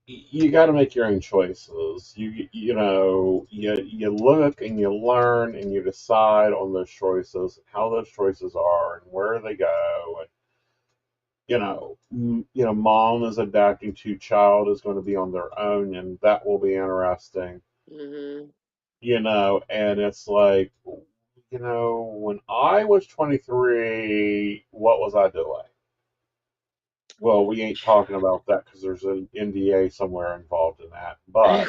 you got to make your own choices. You look and you learn and you decide on those choices, how those choices are, and where they go. And mom is adapting to child is going to be on their own, and that will be interesting. Hmm. And it's like, when I was 23, what was I doing? Well, we ain't talking about that because there's an NDA somewhere involved in that. But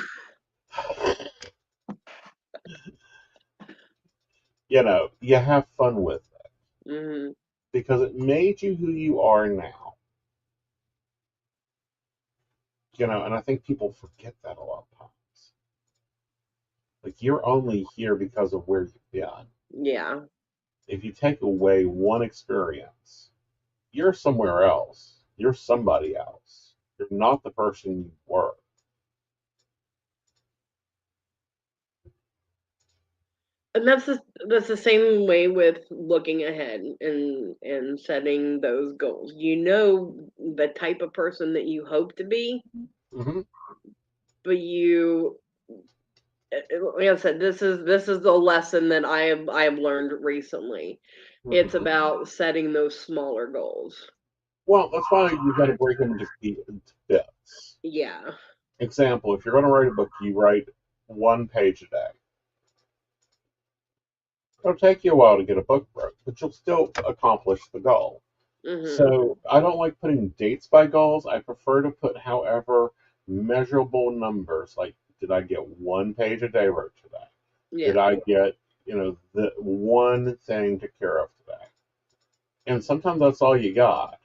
you have fun with it Hmm. because it made you who you are now. And I think people forget that a lot of times. Like you're only here because of where you've been. Yeah. If you take away one experience, you're somewhere else. You're somebody else. You're not the person you were. And that's the same way with looking ahead and setting those goals. You know the type of person that you hope to be, Hmm. but you, like I said, this is the lesson that I have learned recently. It's Hmm. about setting those smaller goals. Well, that's why you got to break them into bits. Yeah. Example: if you're going to write a book, you write one page a day. It'll take you a while to get a book wrote, but you'll still accomplish the goal. Mhm. So I don't like putting dates by goals. I prefer to put, however, measurable numbers. Like, did I get one page a day wrote today? Did Yeah. I get, the one thing to care of today? And sometimes that's all you got,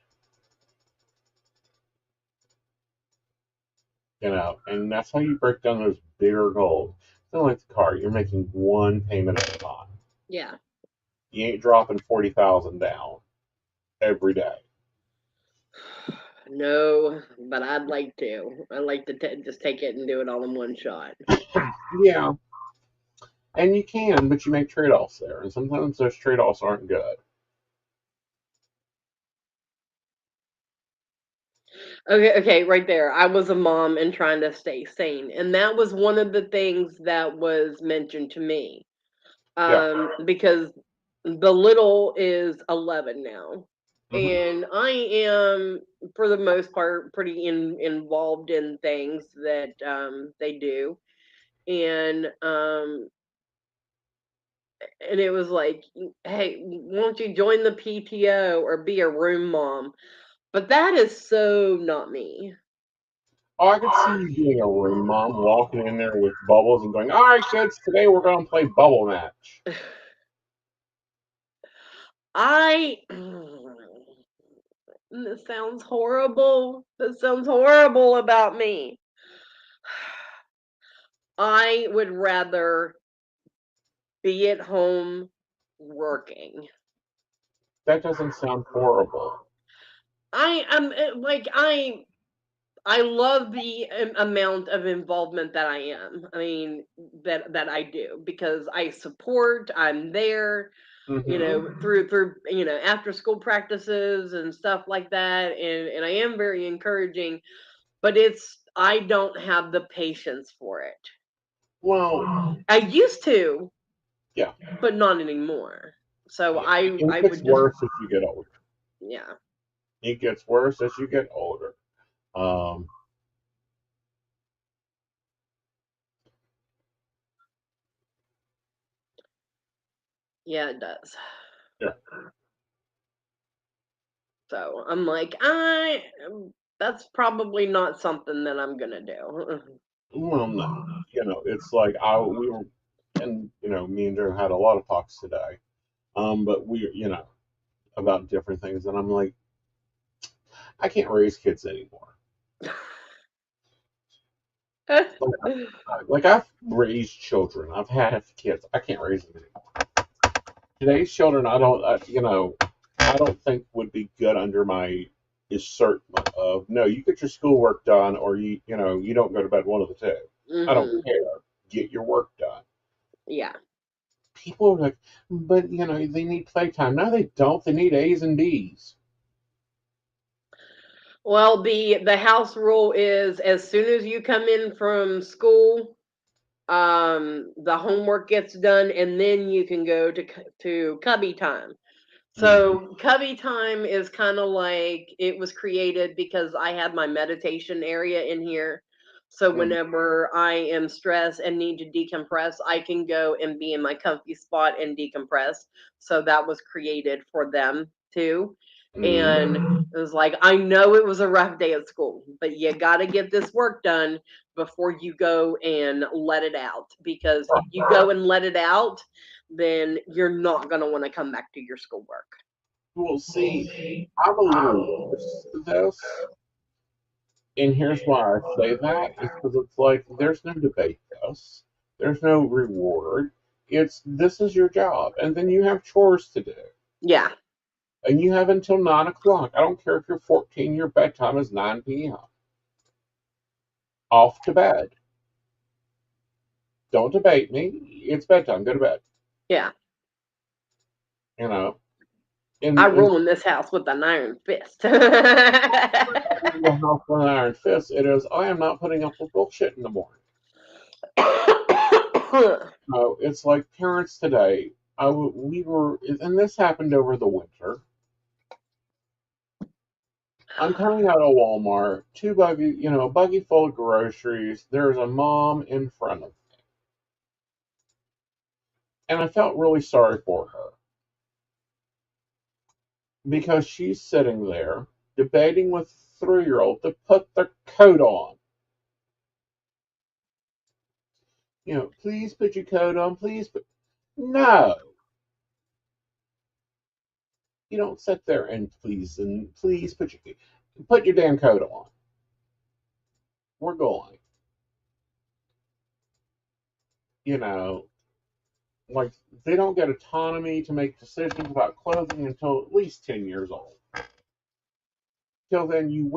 and that's how you break down those bigger goals. It's not like the car, you're making one payment at a time. Yeah. You ain't dropping 40,000 down every day. No, but I'd like to. I'd like to just take it and do it all in one shot. Yeah, and you can, but you make trade offs there, and sometimes those trade offs aren't good. Okay, okay, right there. I was a mom and trying to stay sane, and that was one of the things that was mentioned to me. Yeah. Because the little is 11 now, Hmm. and I am, for the most part, pretty involved in things that they do, and and it was like, hey, won't you join the PTO or be a room mom? But that is so not me. Oh, I could see you being a room mom, walking in there with bubbles and going, "All right, kids, today we're going to play bubble match." I This sounds horrible. This sounds horrible about me. I would rather be at home working. That doesn't sound horrible. Like I love the amount of involvement that I am. I mean that I do because I support. I'm there, Hmm. through after school practices and stuff like that, and I am very encouraging. But I don't have the patience for it. Well, I used to, yeah, but not anymore. So yeah. It I gets would just, worse as you get older. yeah. It gets worse as you get older. Um, Yeah, it does. yeah. So I'm like, that's probably not something that I'm gonna do. Well, no, it's like we were, and me and Joe had a lot of talks today. But about different things, and I'm like, I can't raise kids anymore. Like I've raised children, I've had kids. I can't raise them anymore. Today's children, I don't think would be good under my assertment of no. You get your schoolwork done, or you don't go to bed. One of the two. I don't Hmm. care. Get your work done. Yeah. People are like, but they need playtime. No, they don't. They need A's and B's. Well, the house rule is as soon as you come in from school, the homework gets done, and then you can go to cubby time. Hmm. So cubby time is kind of like it was created because I had my meditation area in here. So Hmm. whenever I am stressed and need to decompress, I can go and be in my comfy spot and decompress. So that was created for them too. And Hmm. it was like, I know it was a rough day at school, but you got to get this work done before you go and let it out. Because if you go and let it out, then you're not going to want to come back to your schoolwork. Well, see, I'm a little worse than this, and here's why I say that is because it's like there's no debate this. There's no reward. It's this is your job, and then you have chores to do, Yeah. and you have until 9 o'clock. I don't care if you're 14. Your bedtime is 9 p.m. Off to bed. Don't debate me. It's bedtime. Go to bed. Yeah. You know, I and rule in this house with an iron fist. the house with an iron fist. It is. I am not putting up with bullshit in the morning. No, it's like parents today. We were, and this happened over the winter. I'm coming out of Walmart, a buggy full of groceries. There's a mom in front of me, and I felt really sorry for her because she's sitting there debating with a 3-year-old to put their coat on. Please put your coat on. No, you don't sit there and please put your damn coat on. We're going. You know, like they don't get autonomy to make decisions about clothing until at least 10 years old. Till then, you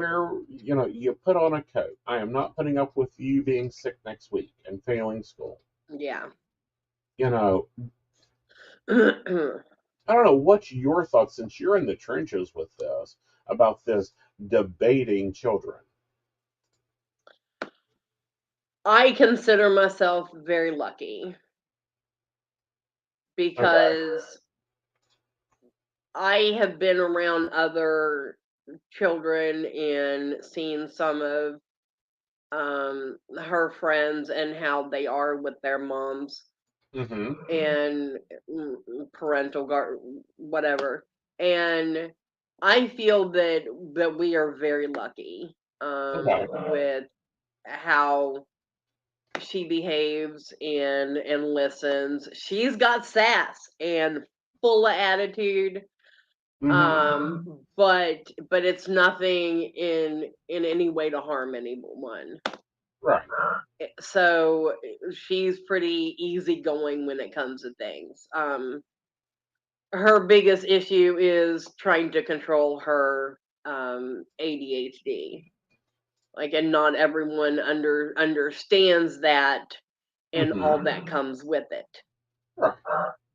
put on a coat. I am not putting up with you being sick next week and failing school. Yeah. You know, I don't know. What's your thoughts, since you're in the trenches with this, about this debating children? I consider myself very lucky Okay. because I have been around other children and seen some of her friends and how they are with their moms Mm-hmm. and parental guard whatever. And I feel that we are very lucky Okay. with how she behaves and listens. She's got sass and full of attitude. Mm-hmm. But it's nothing in any way to harm anyone. Right. So she's pretty easygoing when it comes to things. Her biggest issue is trying to control her ADHD. Like, and not everyone understands that and all Mm-hmm. that comes with it. Right.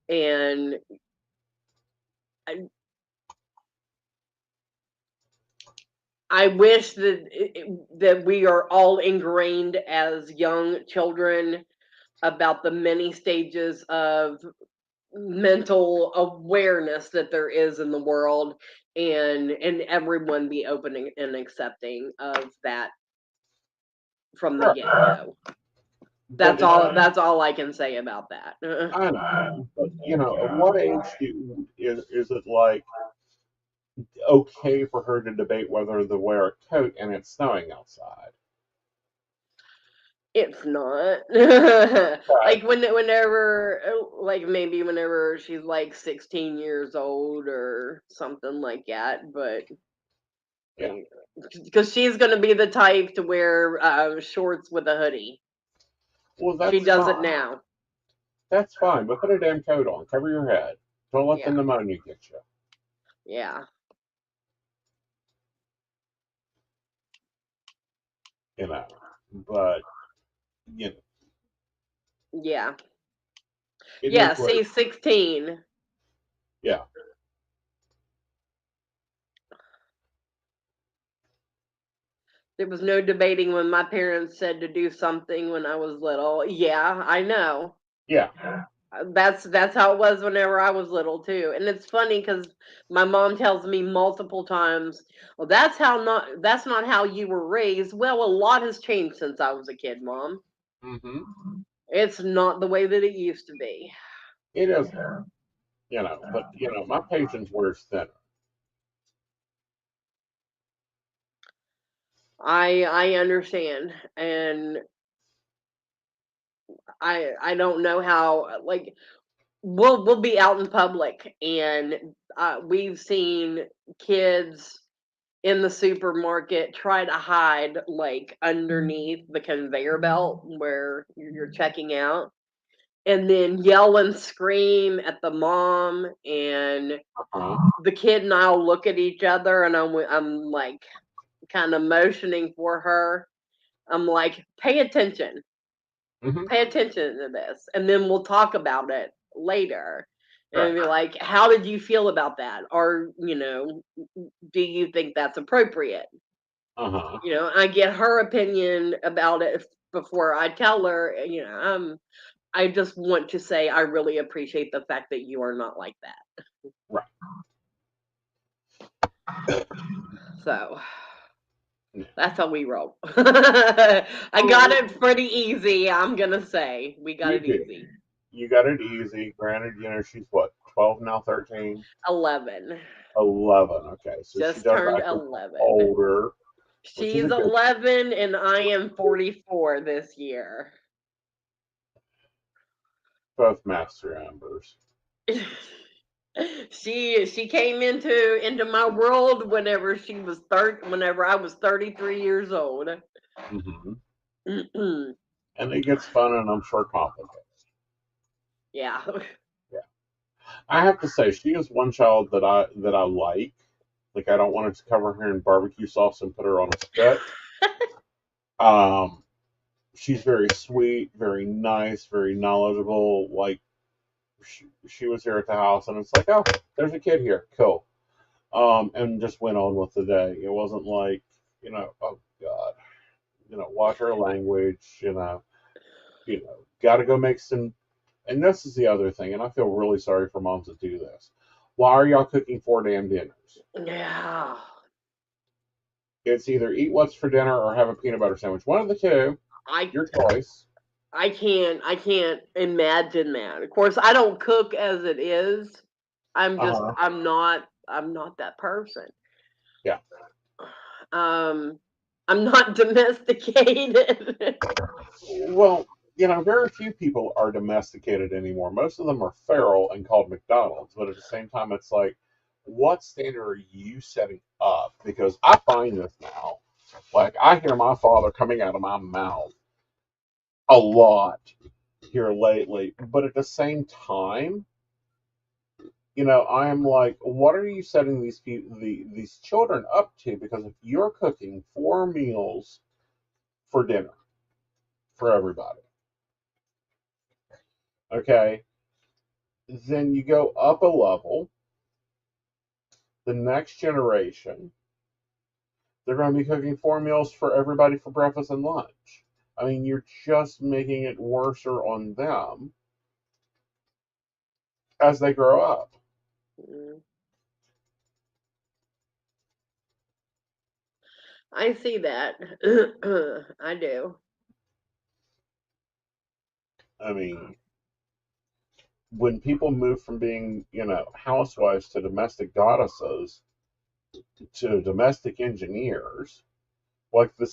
And I, I wish that we are all ingrained as young children about the many stages of mental awareness that there is in the world, and everyone be open and accepting of that from the Right. get-go. But it's That's all I can say about that. I know, but at what age is it like okay for her to debate whether to wear a coat and it's snowing outside? It's not. Okay. Like whenever like maybe whenever she's like 16 years old or something like that, but Yeah. because she's going to be the type to wear shorts with a hoodie. Well, She that's does it fine. now. That's fine, but put a damn coat on. Cover your head. Don't let the Yeah. pneumonia get you. Yeah. You know. But you know, Yeah. it Yeah, is what. see, 16. Yeah. There was no debating when my parents said to do something when I was little. Yeah, I know. Yeah. That's how it was whenever I was little too. And it's funny because my mom tells me multiple times, "Well, that's not how you were raised." Well, a lot has changed since I was a kid, Mom. Mm-hmm. It's not the way that it used to be. It isn't. But my patience wears thinner. I understand, and I don't know how, like, we'll be out in public and we've seen kids in the supermarket try to hide like underneath the conveyor belt where you're checking out. and then yell and scream at the mom, and Uh-huh. the kid and I'll look at each other, and I'm like kind of motioning for her. I'm like, Hmm. pay attention to this, and then we'll talk about it later. And Right. be like, how did you feel about that? Or, do you think that's appropriate? Uh-huh. I get her opinion about it before I tell her, I just want to say I really appreciate the fact that you are not like that. Right. So Yeah. that's how we roll. I got Oh, it pretty easy, I'm gonna say. We got you it did. easy. You got it easy. Granted, she's what, 12 now, 13? 11. 11. Okay, so she Just does turned act a little 11. older, which is She's a good. 11 and I am 44 this year. Both master embers. She came into my world whenever I was 33 years old. Hmm. And it gets fun and I'm sure complicated. Yeah. Yeah. I have to say, she is one child that I like. Like, I don't want to cover her in barbecue sauce and put her on a spit. Um, she's very sweet, very nice, very knowledgeable. Like, she was here at the house, and it's like, oh, there's a kid here, cool. And just went on with the day. It wasn't like, oh God, watch our language, got to go make some. And this is the other thing, and I feel really sorry for moms that do this. Why are y'all cooking 4 damn dinners? Yeah. It's either eat what's for dinner or have a peanut butter sandwich. One of the two, I your choice. I can't imagine that. Of course, I don't cook as it is. I'm Uh just huh. I'm not that person. Yeah. Um I'm not domesticated. Well, very few people are domesticated anymore. Most of them are feral and called McDonald's. But at the same time, it's like, what standard are you setting up? Because I find this now. Like, I hear my father coming out of my mouth a lot here lately. But at the same time, I am like, what are you setting these people, these children up to? Because if you're cooking 4 meals for dinner for everybody, okay, then you go up a level. The next generation, they're going to be cooking 4 meals for everybody for breakfast and lunch. I mean, you're just making it worse on them as they grow up. Mm, I see that. I do. I mean, when people move from being, housewives to domestic goddesses to domestic engineers, like the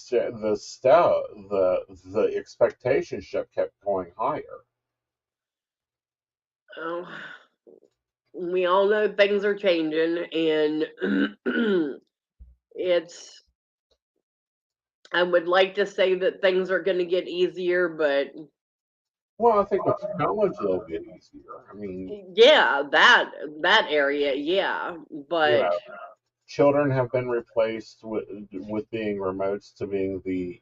expectation ship kept going higher. Oh, we all know things are changing, and it's. I would like to say that things are going to get easier, but Well, I think with technology it'll get easier. I mean, yeah, that area, yeah, you but know, children have been replaced with being remotes to being the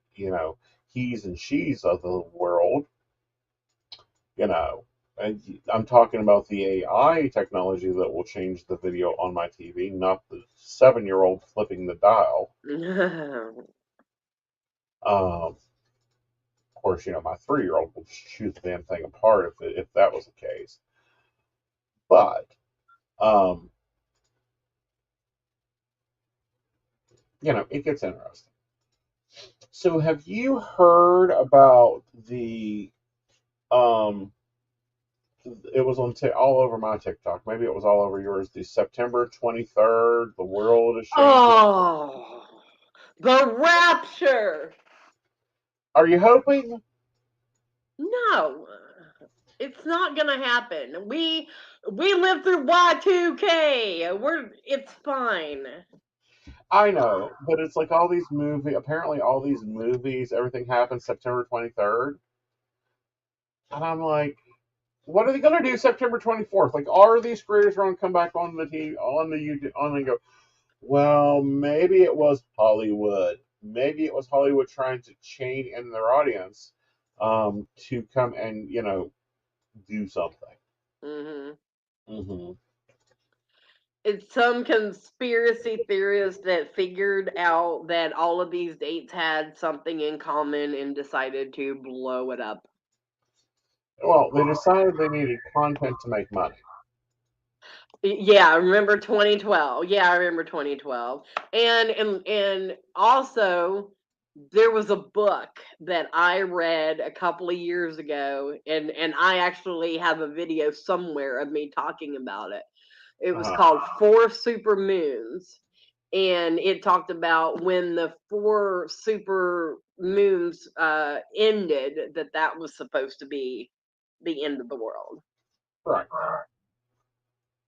he's and she's of the world. You know, and I'm talking about the AI technology that will change the video on my TV, not the 7-year-old flipping the dial. Of course, my 3-year-old will just shoot the damn thing apart if that was the case. But um, it gets interesting. So, have you heard about the um? It was on all over my TikTok. Maybe it was all over yours. The September 23rd, the world is changing. oh, the rapture. Are you hoping? No, it's not gonna happen. We lived through Y2K. It's fine. I know, but it's like all these apparently all these movies, everything happens September 23rd. And I'm like, what are they going to do September 24th? Like, are these creators going to come back on the TV, on the YouTube, on and go, well, maybe it was Hollywood. Maybe it was Hollywood trying to chain in their audience to come and, do something. Hmm. Hmm. It's some conspiracy theorist that figured out that all of these dates had something in common and decided to blow it up. Well, they decided they needed content to make money. Yeah, I remember 2012. Yeah, I remember 2012. And also there was a book that I read a couple of years ago, and I actually have a video somewhere of me talking about it. It was Uh-huh. called Four Super Moons, and it talked about when the four super moons ended, that was supposed to be the end of the world. Right.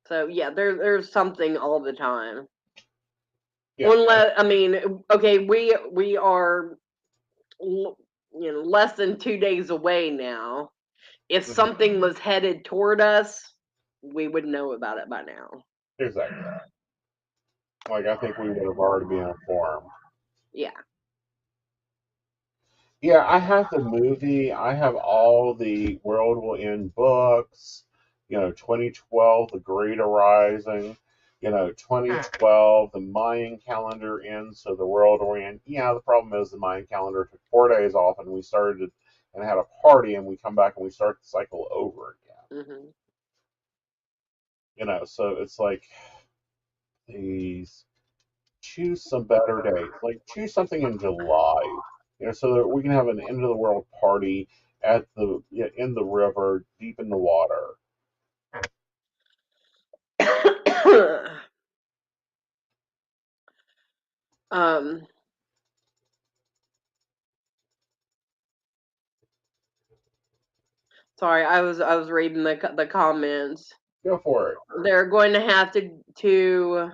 So yeah, there's something all the time. Yeah. Unless, I mean, okay, we are less than 2 days away now. If Hmm. something was headed toward us, we would know about it by now. Exactly. Like, I think we would have already been informed. Yeah. Yeah, I have the movie. I have all the World Will End books. 2012, The Great Arising. 2012, the Mayan calendar ends, so the world will end. Yeah, the problem is the Mayan calendar took 4 days off, and we started and had a party, and we come back and we start the cycle over again. Hmm. So it's like, please choose some better dates. Like, choose something in July, so that we can have an end of the world party at the in the river, deep in the water. um. Sorry, I was reading the comments. Go for it. They're going to have to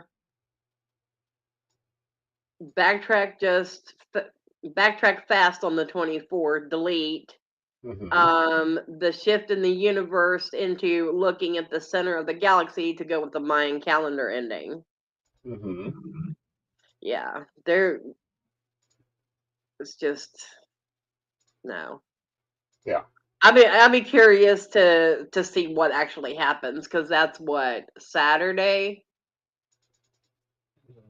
backtrack backtrack fast on the 24th. Delete Hmm. the shift in the universe into looking at the center of the galaxy to go with the Mayan calendar ending. Hmm. Yeah, there. It's just no. Yeah. I'd be curious to see what actually happens, because that's what, Saturday.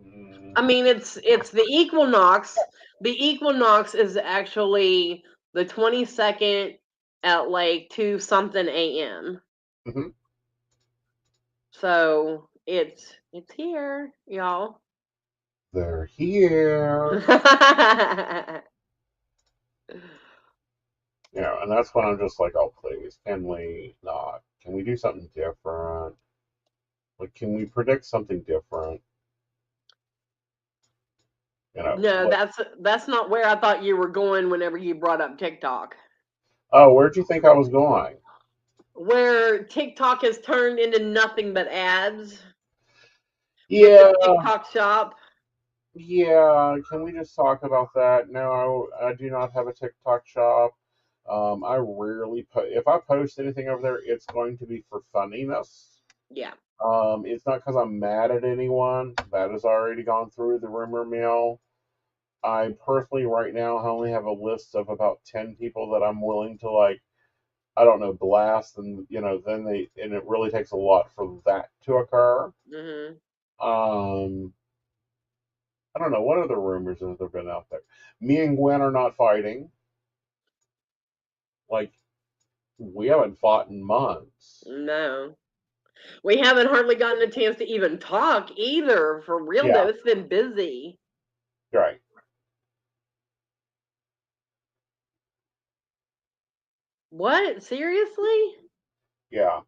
Hmm. I mean, it's the equinox. The equinox is actually the 22nd at like 2 something a.m. Hmm. So it's here, y'all. They're here. And that's when I'm just like, oh, please, can we not? Can we do something different? Like, can we predict something different? No, Like, that's not where I thought you were going whenever you brought up TikTok. oh, where'd you think I was going? Where TikTok has turned into nothing but ads with the Yeah, TikTok shop. yeah. Can we just talk about that? No, I do not have a TikTok shop. I rarely if I post anything over there, it's going to be for funniness. Yeah. It's not because I'm mad at anyone. That has already gone through the rumor mill. I personally, right now, only have a list of about 10 people that I'm willing to, like, I don't know, blast, and and it really takes a lot for that to occur. Mhm. Um, I don't know what other rumors have there been out there. Me and Gwen are not fighting. Like, we haven't fought in months. No. We haven't hardly gotten a chance to even talk either. For real Yeah, though, it's been busy. right. What? Seriously? Yeah.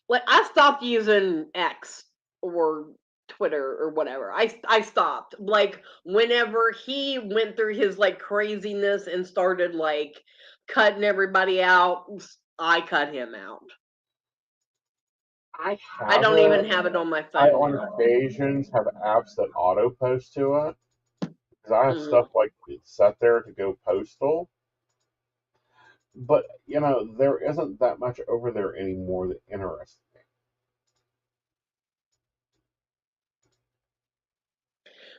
Like, I stopped using X or Twitter or whatever. I stopped. Like, whenever he went through his like craziness and started like cutting everybody out, I cut him out. I I have don't even it. have it on my I, phone on now. occasions, have apps that auto post to it because I have Hmm. stuff like it's set there to go postal. But there isn't that much over there anymore that interests me.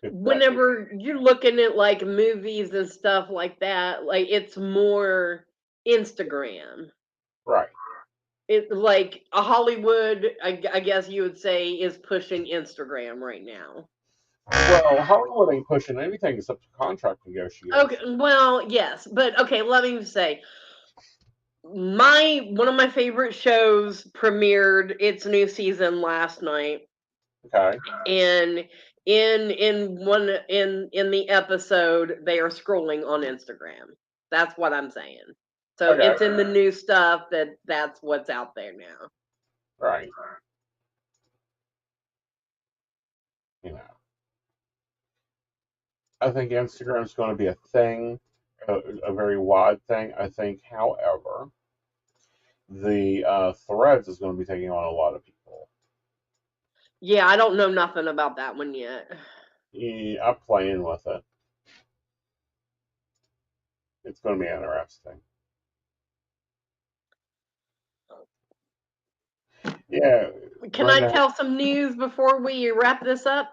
If that makes Whenever you're looking at like movies and stuff like that, like it's more Instagram. right. It like a Hollywood, I guess you would say, is pushing Instagram right now. Well, Hollywood ain't pushing anything except contract Okay, negotiations. well, yes, but okay, let me say my one of my favorite shows premiered its new season last night, Okay. and in the episode they are scrolling on Instagram. That's what I'm saying. So Okay. it's in the new stuff that's what's out there now. Right. You know, I think Instagram's going to be a thing, a very wide thing. I think, however, the Threads is going to be taking on a lot of people. Yeah, I don't know nothing about that one yet. Yeah, I'm playing with it. It's going to be interesting. Yeah, Can I Brenda, tell some news before we wrap this up?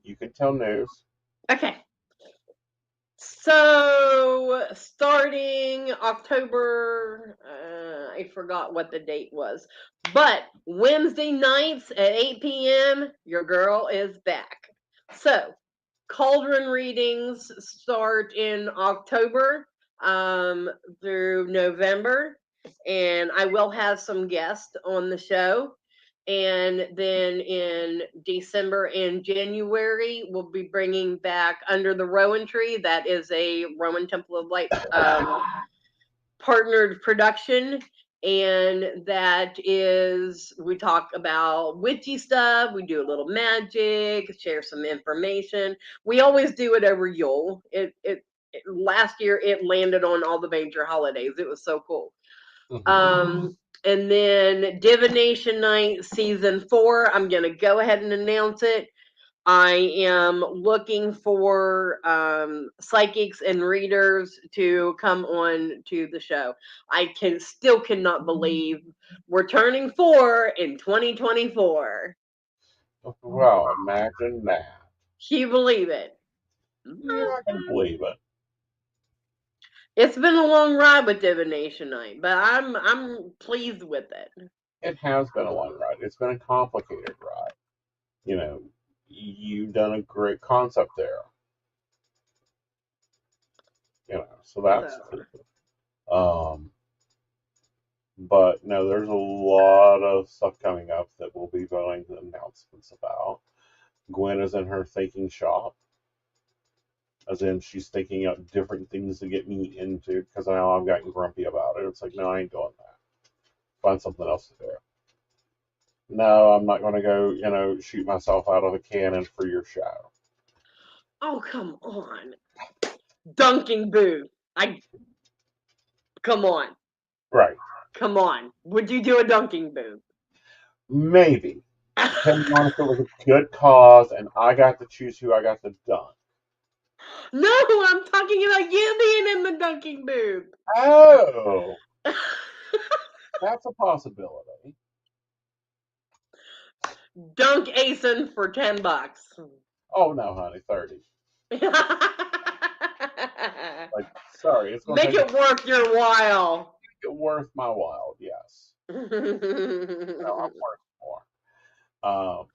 you can tell news. Okay. So, starting October, I forgot what the date was, but Wednesday nights at 8 p.m., your girl is back. So, Cauldron readings start in October through November, and I will have some guests on the show. And then in December and January, we'll be bringing back Under the Rowan Tree. That is a Rowan Temple of Light partnered production. And that is, we talk about witchy stuff. We do a little magic, share some information. We always do it over Yule. Last year it landed on all the major holidays. It was so cool. Hmm. And then Divination Night season 4, I'm going to go ahead and announce it. I am looking for psychics and readers to come on to the show. I cannot believe we're turning 4 in 2024. Well, imagine that. Can you believe it? Yeah, I can believe it. It's been a long ride with Divination Night, but I'm pleased with it. It has been a long ride. It's been a complicated ride. You know, you've done a great concept there. So that's So cool. Um, but no, there's a lot of stuff coming up that we'll be doing announcements about. Gwen is in her thinking shop, as in she's thinking out different things to get me into because now I'm getting grumpy about it. It's like, no, I ain't doing that. Find something else to do. No, I'm not going to go, shoot myself out of a cannon for your show. oh, come on. Dunking booth. I come on. Right. Come on. Would you do a dunking booth? Maybe. Depending on if it was a good cause and I got to choose who I got to dunk. No, I'm talking about you being in the dunking booth. Oh, that's a possibility. Dunk Aeson for $10. Oh no, honey, 30. Like, sorry, it's going to Make take it worth your while. it worth my while. Yes, I'm worth more.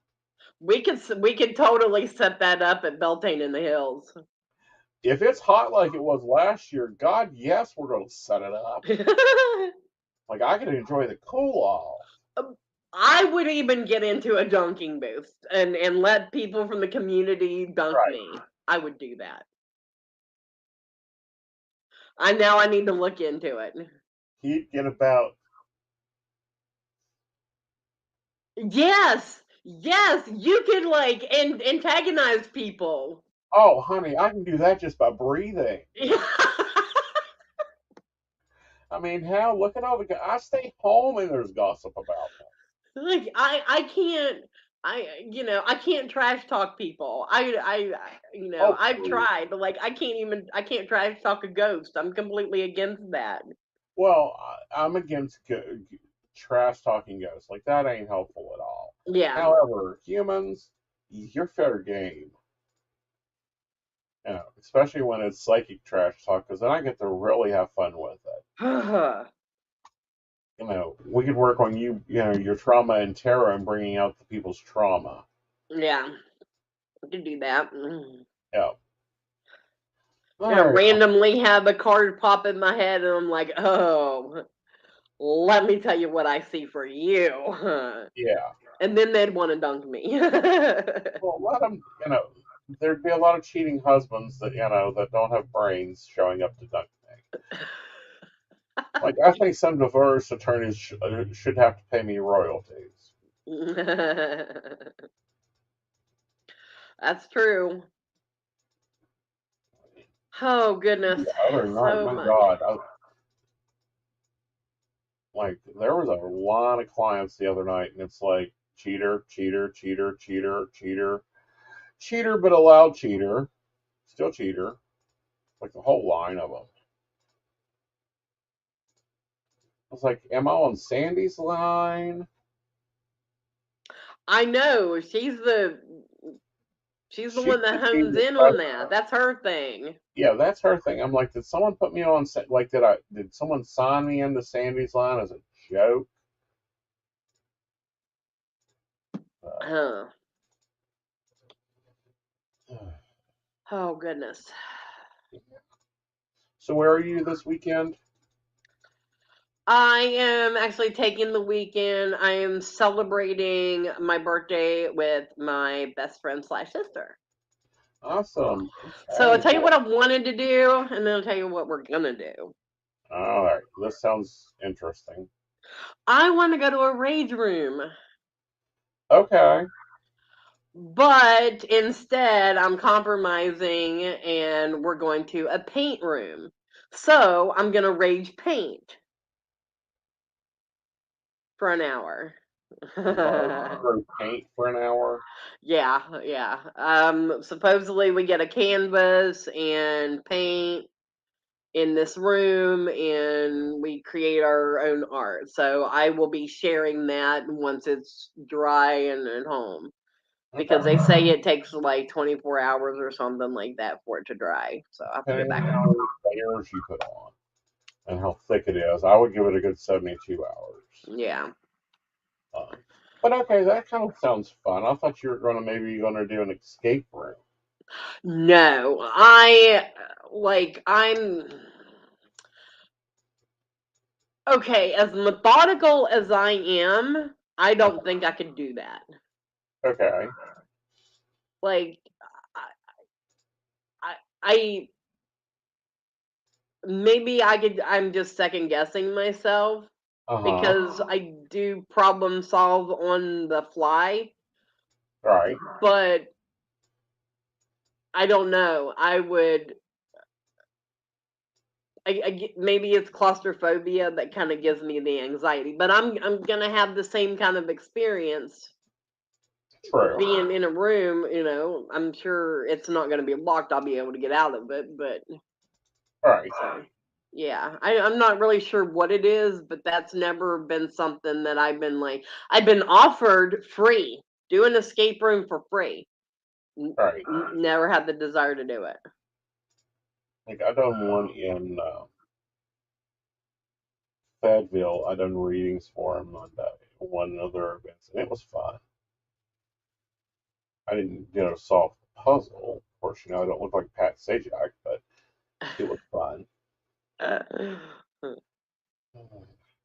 We could totally set that up at Beltane in the Hills. If it's hot like it was last year, God, yes, we're going to set it up. Like I can enjoy the cool off. I would even get into a dunking booth and let people from the community dunk Right. me. I would do that. I need to look into it. He'd get about. Yes, yes, you could like antagonize people. Oh, honey, I can do that just by breathing. I mean, hell, look at all the. I stay home and there's gossip about me. Like I can't I can't trash talk people. Oh, I've please. tried, but like I can't trash talk a ghost. I'm completely against that. Well, I'm against trash talking ghosts. Like that ain't helpful at all. Yeah. However, humans, you're fair game. Especially when it's psychic trash talk, because then I get to really have fun with it. We could work on your trauma and terror and bringing out the people's trauma. Yeah. I could do that. Mm. Yeah. All Yeah, right. randomly have a card pop in my head, and I'm like, oh, let me tell you what I see for you. Yeah. And then they'd want to dunk me. Well, let them. There'd be a lot of cheating husbands that don't have brains showing up to dunk me. Like I think some divorce attorneys should have to pay me royalties. That's true. Oh, goodness. The other night, So my much. God, like there was a lot of clients the other night, and it's like cheater, cheater, cheater, cheater, cheater, cheater, but a loud cheater, still cheater, like the whole line of them. I was like, am I on Sandy's line? I know. She's the one She that could be hones the in on that. president. That's her thing. Yeah, that's her thing. I'm like, did someone put me on? Like, did someone sign me into Sandy's line as a joke? Huh. Uh, Oh, goodness. so where are you this weekend? I am actually taking the weekend. I am celebrating my birthday with my best friend slash sister. Awesome. So I'll Okay. tell you Well, what I wanted to do, and then I'll tell you what we're gonna do. all right. This sounds interesting. I want to go to a rage room, Okay. but instead I'm compromising, and we're going to a paint room. So I'm gonna rage paint for an hour. You're gonna grow paint for an hour. Yeah, yeah. Supposedly we get a canvas and paint in this room, and we create our own art. So I will be sharing that once it's dry and at home, because Okay. they say it takes like 24 hours or something like that for it to dry. So I have to go Depending back. on how many layers you put on and how thick it is, I would give it a good 72 hours. Yeah. Um, but okay, that kind of sounds fun. I thought you were maybe gonna do an escape room. No, I'm okay. As methodical as I am, I don't think I could do that. Okay. Like, I, I maybe I could. I'm just second guessing myself Uh huh. because I do problem solve on the fly, Right. but I don't know. Maybe it's claustrophobia that kind of gives me the anxiety, but I'm gonna have the same kind of experience True. being in a room. I'm sure it's not gonna be locked. I'll be able to get out of it, but Right. so yeah, I'm not really sure what it is, but that's never been something that I've been offered free, do an escape room for free. Right. Never had the desire to do it. Like I done one in Fayetteville. I done readings for him on one of their events, and it was fun. I didn't, solve the puzzle. Of course, I don't look like Pat Sajak, but it was fun.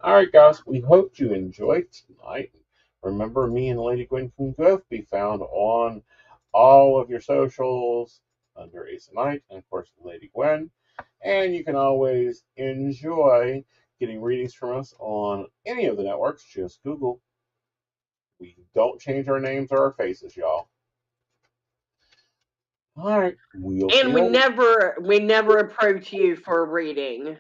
All right, guys. We hope you enjoyed tonight. Remember, me and Lady Gwen can both be found on all of your socials under Aeson Knight and, of course, Lady Gwen. And you can always enjoy getting readings from us on any of the networks. Just Google. We don't change our names or our faces, y'all. All right, we'll see And we you. never approach you for a reading.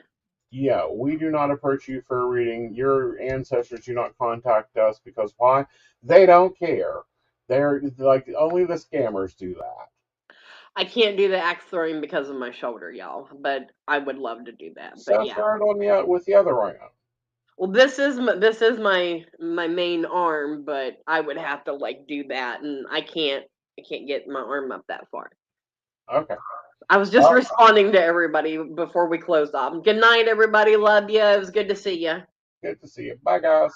Yeah, we do not approach you for a reading. Your ancestors do not contact us because why? They don't care. They're like only the scammers do that. I can't do the axe throwing because of my shoulder, y'all. But I would love to do that. But So yeah. throw it on the with the other arm. Well, this is my main arm, but I would have to like do that, and I can't get my arm up that far. Okay. I was just responding to everybody before we closed off. Good night, everybody. Love you. It was good to see you. Good to see you. Bye, guys.